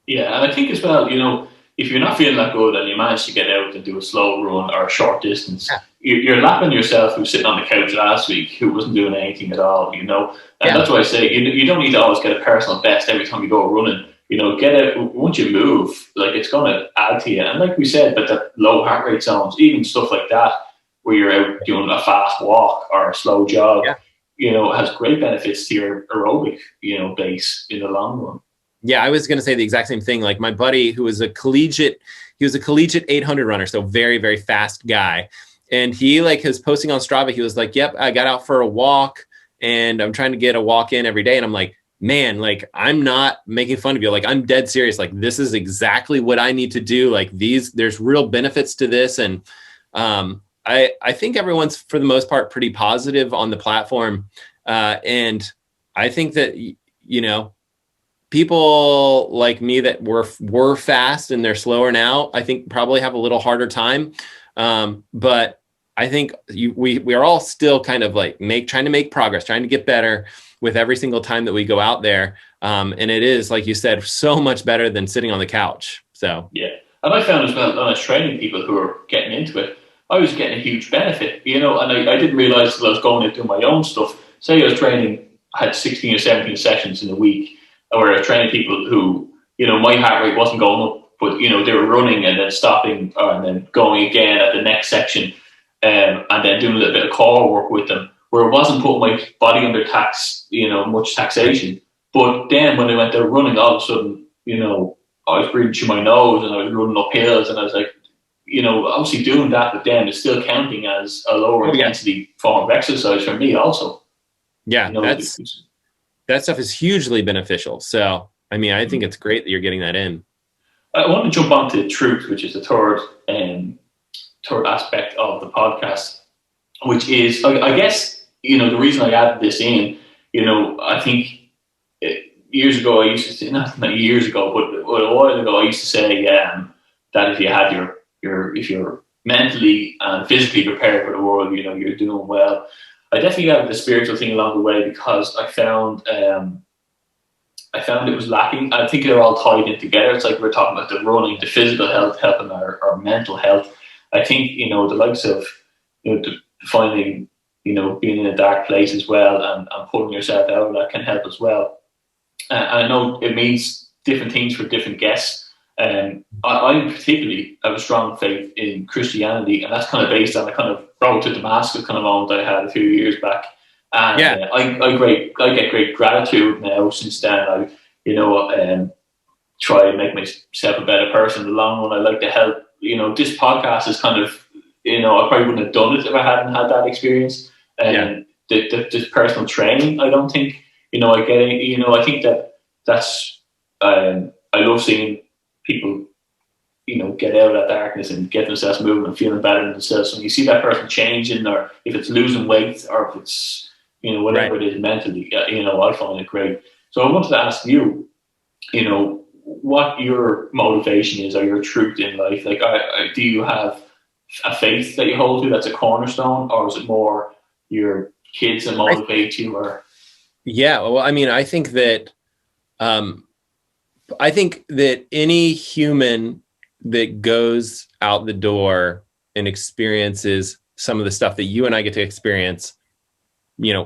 Yeah, and I think as well, if you're not feeling that good and you manage to get out and do a slow run or a short distance, you're lapping yourself who's sitting on the couch last week who wasn't doing anything at all, And that's why I say you don't need to always get a personal best every time you go running. Get out, once you move, like, it's going to add to you. And like we said, but the low heart rate zones, even stuff like that, where you're out doing a fast walk or a slow jog, has great benefits to your aerobic, base in the long run. Yeah, I was going to say the exact same thing. Like my buddy who was a collegiate 800 runner. So very, very fast guy. And he was posting on Strava. He was like, "Yep, I got out for a walk and I'm trying to get a walk in every day." And I'm like, "Man, like, I'm not making fun of you. Like, I'm dead serious. Like, this is exactly what I need to do. Like, there's real benefits to this." And I think everyone's, for the most part, pretty positive on the platform. And I think that, people like me that were fast and they're slower now, I think probably have a little harder time. But I think we are all still kind of like trying to make progress, trying to get better with every single time that we go out there. And it is, like you said, so much better than sitting on the couch. So, yeah. And I found as well, when I was training people who are getting into it, I was getting a huge benefit, and I didn't realize that I was going to do my own stuff. Say I was training, I had 16 or 17 sessions in a week, where I was training people who, my heart rate wasn't going up, but, they were running and then stopping and then going again at the next section, and then doing a little bit of core work with them, where it wasn't putting my body under much taxation. But then when I went there running, all of a sudden, I was breathing through my nose and I was running up hills, and I was like, obviously doing that with them is still counting as a lower intensity form of exercise for me also. Yeah, that stuff is hugely beneficial. So, I mean, I think it's great that you're getting that in. I want to jump on to truth, which is the third aspect of the podcast, which is, I guess, the reason I added this in, I think years ago, I used to say, not years ago, but a while ago, I used to say that if you had if you're mentally and physically prepared for the world, you're doing well. I definitely added the spiritual thing along the way because I found it was lacking. I think they're all tied in together. It's like we're talking about the running, the physical health, helping our mental health. I think, the likes of, finding, being in a dark place as well and pulling yourself out of that can help as well. And I know it means different things for different guests. I particularly have a strong faith in Christianity, and that's kind of based on the kind of road to Damascus kind of moment I had a few years back. And I get great gratitude now since then. I try and make myself a better person in the long run. I like to help. This podcast is kind of, I probably wouldn't have done it if I hadn't had that experience. This personal training, I don't think, I get it. I think that's I love seeing people, get out of that darkness and get themselves moving and feeling better in themselves. So when you see that person changing, or if it's losing weight, or if it's, whatever it is mentally, I find it great. So I wanted to ask you, what your motivation is, or your truth in life. Like, do you have a faith that you hold to that's a cornerstone, or is it more your kids that motivate you? Or yeah, well, I mean, I think that I think that any human that goes out the door and experiences some of the stuff that you and I get to experience,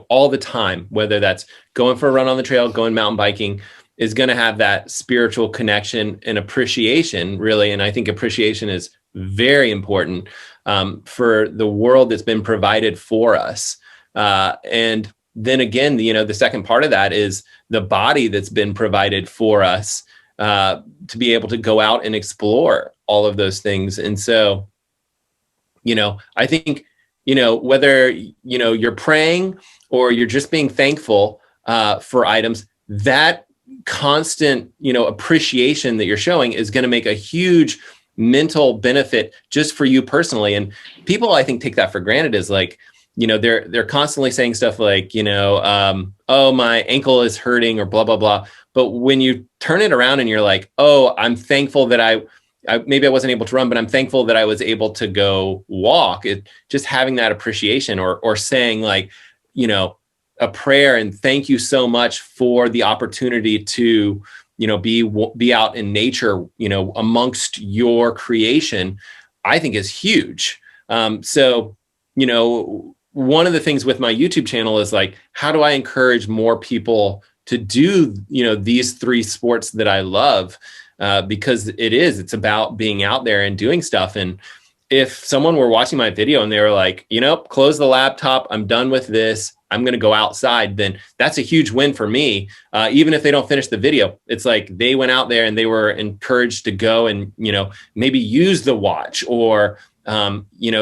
all the time, whether that's going for a run on the trail, going mountain biking, is going to have that spiritual connection and appreciation, really. And I think appreciation is very important for the world that's been provided for us. And then again, the second part of that is the body that's been provided for us to be able to go out and explore all of those things. And so, I think, whether, you're praying or you're just being thankful for items, that constant, appreciation that you're showing is going to make a huge mental benefit just for you personally. And people, I think, take that for granted, as like, they're constantly saying stuff like, oh, my ankle is hurting or blah, blah, blah. But when you turn it around and you're like, oh, I'm thankful that I maybe I wasn't able to run, but I'm thankful that I was able to go walk. Just having that appreciation or saying like, a prayer and thank you so much for the opportunity to, be out in nature, amongst your creation, I think is huge. So, one of the things with my YouTube channel is like, how do I encourage more people to do, these three sports that I love? Because it's about being out there and doing stuff. And if someone were watching my video and they were like, close the laptop, I'm done with this, I'm going to go outside, then that's a huge win for me. Even if they don't finish the video, it's like they went out there and they were encouraged to go and, maybe use the watch or,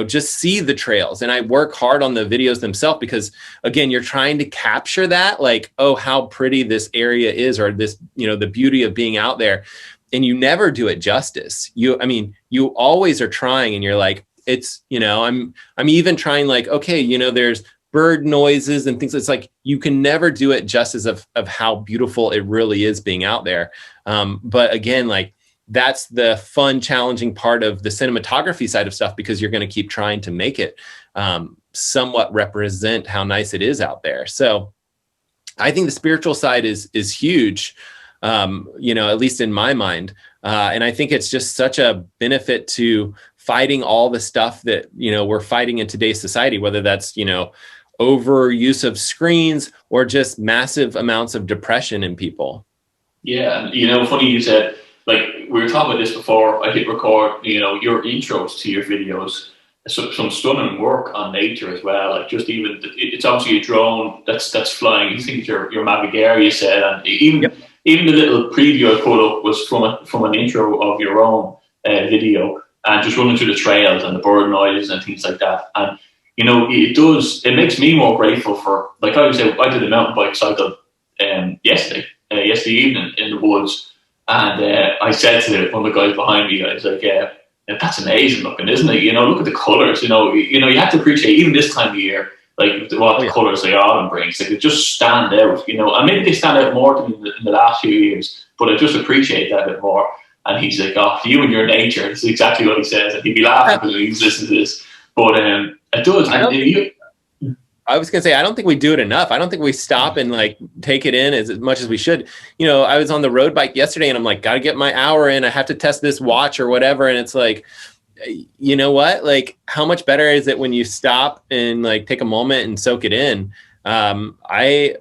just see the trails. And I work hard on the videos themselves because, again, you're trying to capture that, like, oh, how pretty this area is, or this, the beauty of being out there. And you never do it justice. You always are trying, and you're like, it's, I'm even trying, like, okay, there's bird noises and things. It's like, you can never do it justice of how beautiful it really is being out there. But again, like, that's the fun, challenging part of the cinematography side of stuff, because you're going to keep trying to make it somewhat represent how nice it is out there. So I think the spiritual side is huge, at least in my mind. And I think it's just such a benefit to fighting all the stuff that, we're fighting in today's society, whether that's, overuse of screens or just massive amounts of depression in people. Yeah. Funny you said, like, we were talking about this before I hit record, your intros to your videos, some stunning work on nature as well. Like, just even, it's obviously a drone that's flying. You think it's your Mavic Air, you said, and even the little preview I put up was from an intro of your own video, and just running through the trails and the bird noises and things like that. And it makes me more grateful for, like I said, I did a mountain bike cycle yesterday evening in the woods. And I said to one of the guys behind me, I was like, yeah, that's amazing looking, isn't it? Look at the colors. You have to appreciate even this time of year, like what the colors the autumn brings. Like, they just stand out. And maybe they stand out more than in the last few years, but I just appreciate that a bit more. And he's like, oh, you and your nature. This is exactly what he says. And he'd be laughing because he's listening to this. But it does. I was going to say, I don't think we do it enough. I don't think we stop and like take it in as much as we should. I was on the road bike yesterday and I'm like, got to get my hour in. I have to test this watch or whatever. And it's like, you know what? Like, how much better is it when you stop and like take a moment and soak it in? I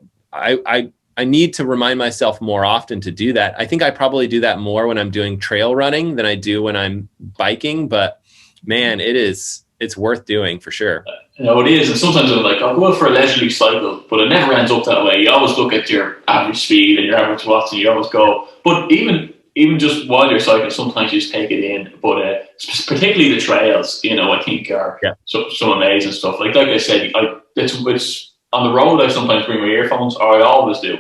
need to remind myself more often to do that. I think I probably do that more when I'm doing trail running than I do when I'm biking, but man, it's worth doing for sure. It is. And sometimes I'm like, I'll go out for a leisurely cycle, but it never ends up that way. You always look at your average speed and your average watts and you always go. But even just while you're cycling, sometimes you just take it in. But particularly the trails, I think are so amazing stuff. Like I said, it's on the road, I sometimes bring my earphones, or I always do.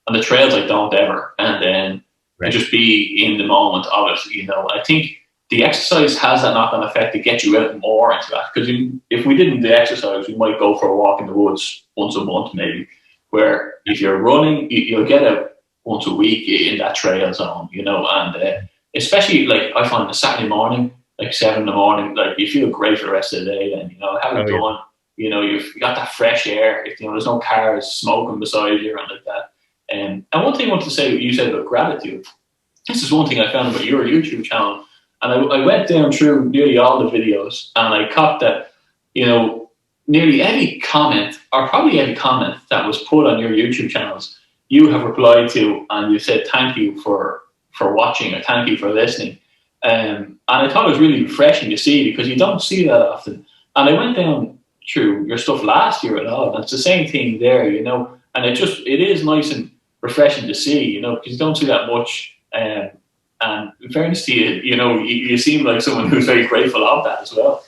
On the trails, I don't ever. And then I just be in the moment of it. I think the exercise has that knock-on effect to get you out more into that. Because if we didn't do exercise, we might go for a walk in the woods once a month, maybe. Where if you're running, you'll get out once a week in that trail zone, And especially, like, I find a Saturday morning, like 7 in the morning, like, you feel great for the rest of the day. Then have it done. You've got that fresh air. There's no cars smoking beside you or anything like that. And one thing I want to say, you said about gratitude. This is one thing I found about your YouTube channel. And I went down through nearly all the videos, and I caught that, nearly every comment, or probably every comment that was put on your YouTube channels, you have replied to, and you said thank you for watching, or thank you for listening. And I thought it was really refreshing to see, because you don't see that often. And I went down through your stuff last year and all, and it's the same thing there, and it is nice and refreshing to see, because you don't see that much. And in fairness to you, you seem like someone who's very grateful of that as well.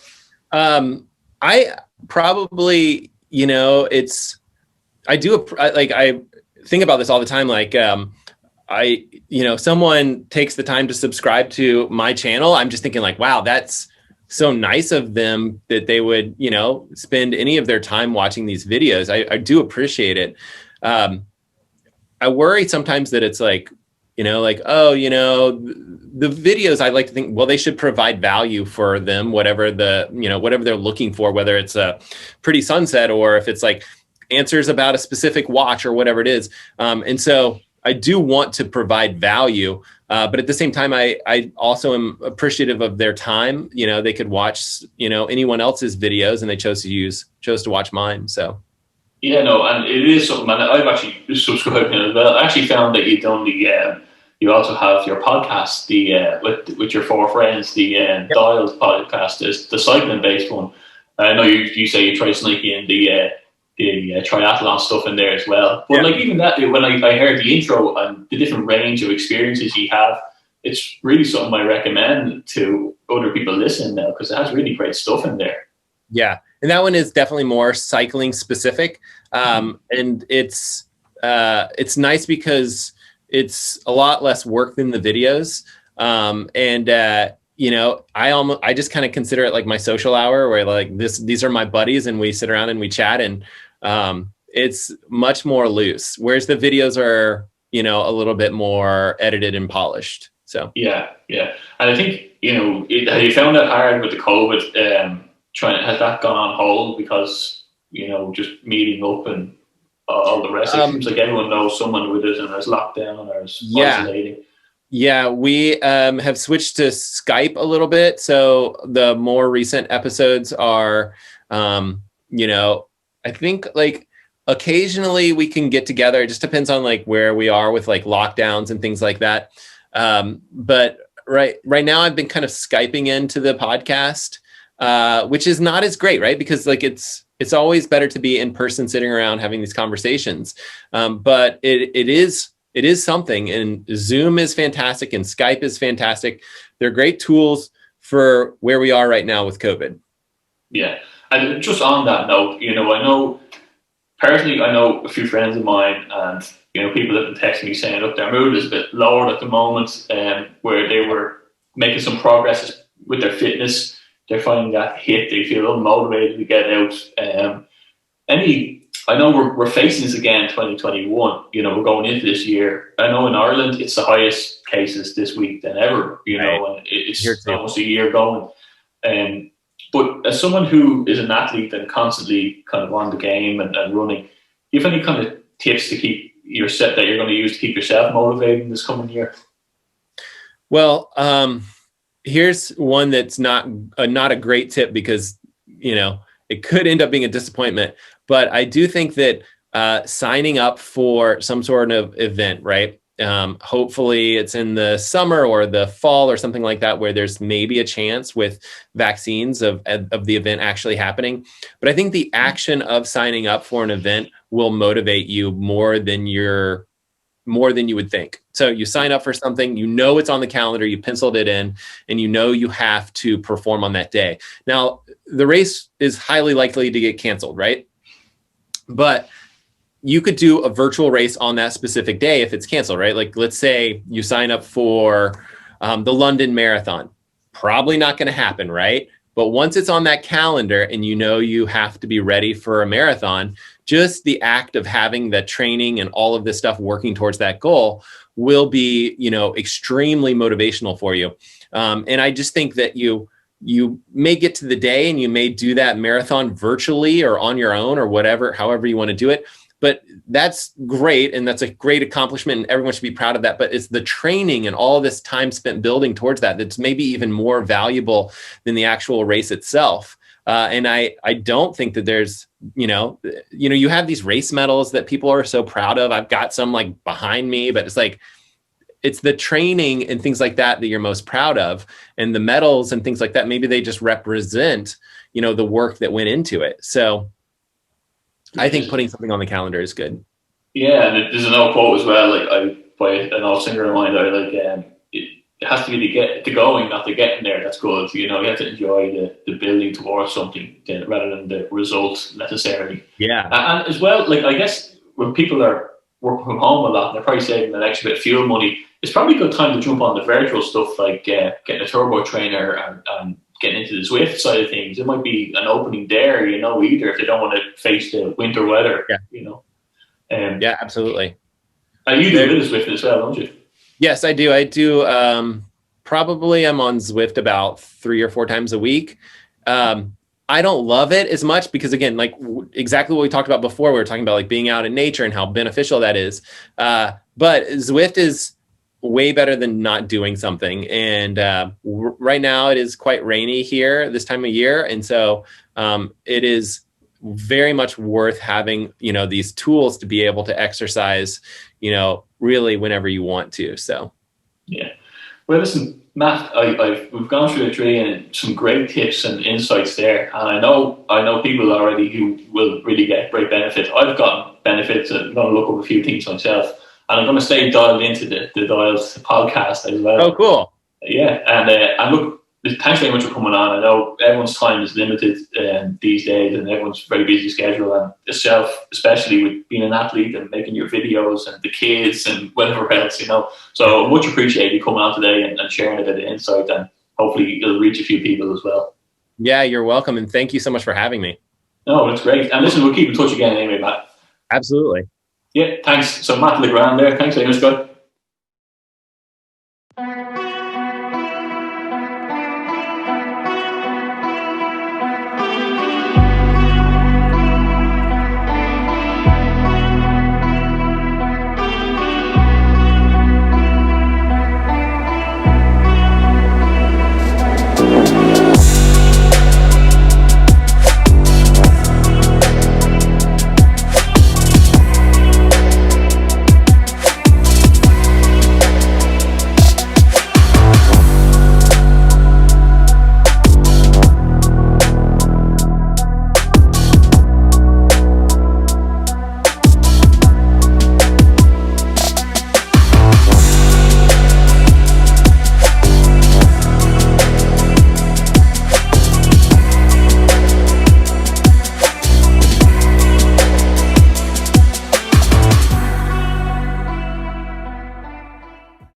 I probably, I think about this all the time. Like, someone takes the time to subscribe to my channel. I'm just thinking like, wow, that's so nice of them that they would, spend any of their time watching these videos. I do appreciate it. I worry sometimes that it's like, the videos, I like to think, well, they should provide value for them, whatever they're looking for, whether it's a pretty sunset or if it's like answers about a specific watch or whatever it is. And so I do want to provide value, but at the same time, I also am appreciative of their time. They could watch, anyone else's videos, and they chose to watch mine. So. Yeah, no, and it is something, and I've actually subscribed to it as well. I actually found that you've done you also have your podcast, with your four friends, the Dialed podcast, is the cycling based one. I know you say you try sneaking in the triathlon stuff in there as well. But like even that, when I heard the intro and the different range of experiences you have, it's really something I recommend to other people listening now, because it has really great stuff in there. Yeah. And that one is definitely more cycling specific. And it's nice because it's a lot less work than the videos. I just kind of consider it like my social hour, where like these are my buddies and we sit around and we chat, and it's much more loose. Whereas the videos are, a little bit more edited and polished. So yeah. And I think, have you found it hard with the COVID, has that gone on hold because, just meeting up and all the rest? It seems like everyone knows someone with it, and there's lockdown or there's isolating. Yeah, we have switched to Skype a little bit. So the more recent episodes are, I think like occasionally we can get together. It just depends on like where we are with like lockdowns and things like that. But right now I've been kind of Skyping into the podcast, which is not as great, right? Because like it's always better to be in person, sitting around having these conversations. But it is something, and Zoom is fantastic and Skype is fantastic. They're great tools for where we are right now with COVID. Yeah. And just on that note, I know a few friends of mine, and, people have been texting me saying, look, their mood is a bit lower at the moment, where they were making some progress with their fitness. They're finding that hit. They feel unmotivated to get out. I know we're facing this again, 2021. We're going into this year. I know in Ireland it's the highest cases this week than ever. And it's almost a year going. But as someone who is an athlete and constantly kind of on the game and running, do you have any kind of tips to keep that you're going to use to keep yourself motivated in this coming year? Well, here's one that's not a great tip, because it could end up being a disappointment. But I do think that signing up for some sort of event, right? Hopefully it's in the summer or the fall or something like that, where there's maybe a chance with vaccines of the event actually happening. But I think the action of signing up for an event will motivate you more than you would think. So you sign up for something, it's on the calendar, you penciled it in, and you have to perform on that day. Now, the race is highly likely to get canceled, right? But you could do a virtual race on that specific day if it's canceled, right? Like, let's say you sign up for the London Marathon. Probably not going to happen, right? But once it's on that calendar and you have to be ready for a marathon, just the act of having the training and all of this stuff working towards that goal will be, extremely motivational for you. And I just think that you may get to the day and you may do that marathon virtually or on your own or whatever, however you want to do it. but that's great. And that's a great accomplishment and everyone should be proud of that. But it's the training and all this time spent building towards that that's maybe even more valuable than the actual race itself. And I don't think that there's, you have these race medals that people are so proud of. I've got some like behind me, but it's like, it's the training and things like that that you're most proud of. And the medals and things like that, maybe they just represent, the work that went into it. So I think putting something on the calendar is good. Yeah, and there's an old quote as well, like by an old singer of mine, it has to be the going, not the getting there. That's good. You have to enjoy the building towards something rather than the result necessarily. Yeah. And as well, like, I guess when people are working from home a lot, and they're probably saving an extra bit of fuel money, it's probably a good time to jump on the virtual stuff, like getting a turbo trainer and getting into the Zwift side of things. It might be an opening there, either if they don't want to face the winter weather. Yeah. Yeah, absolutely. And you do a bit of Zwift as well, don't you? Yes, I do. I do. Probably I'm on Zwift about 3 or 4 times a week. I don't love it as much because, again, like exactly what we talked about before, we were talking about like being out in nature and how beneficial that is. But Zwift is way better than not doing something. And right now it is quite rainy here this time of year. And so it is very much worth having, these tools to be able to exercise, really whenever you want to. So, yeah. Well, listen, Matt, we've gone through the tree and some great tips and insights there. And I know people already who will really get great benefit. I've gotten benefits and I'm going to look up a few things myself. And I'm going to stay dialed into the Dials podcast as well. Oh, cool. Yeah. And look, thanks very much for coming on. I know everyone's time is limited these days and everyone's very busy schedule, and yourself, especially with being an athlete and making your videos and the kids and whatever else, So much appreciate you coming on today and sharing a bit of insight, and hopefully it'll reach a few people as well. Yeah, you're welcome. And thank you so much for having me. No, that's great. And listen, we'll keep in touch again anyway, Matt. Absolutely. Yeah, thanks. So Matt LeGrand there. Thanks very much, guys.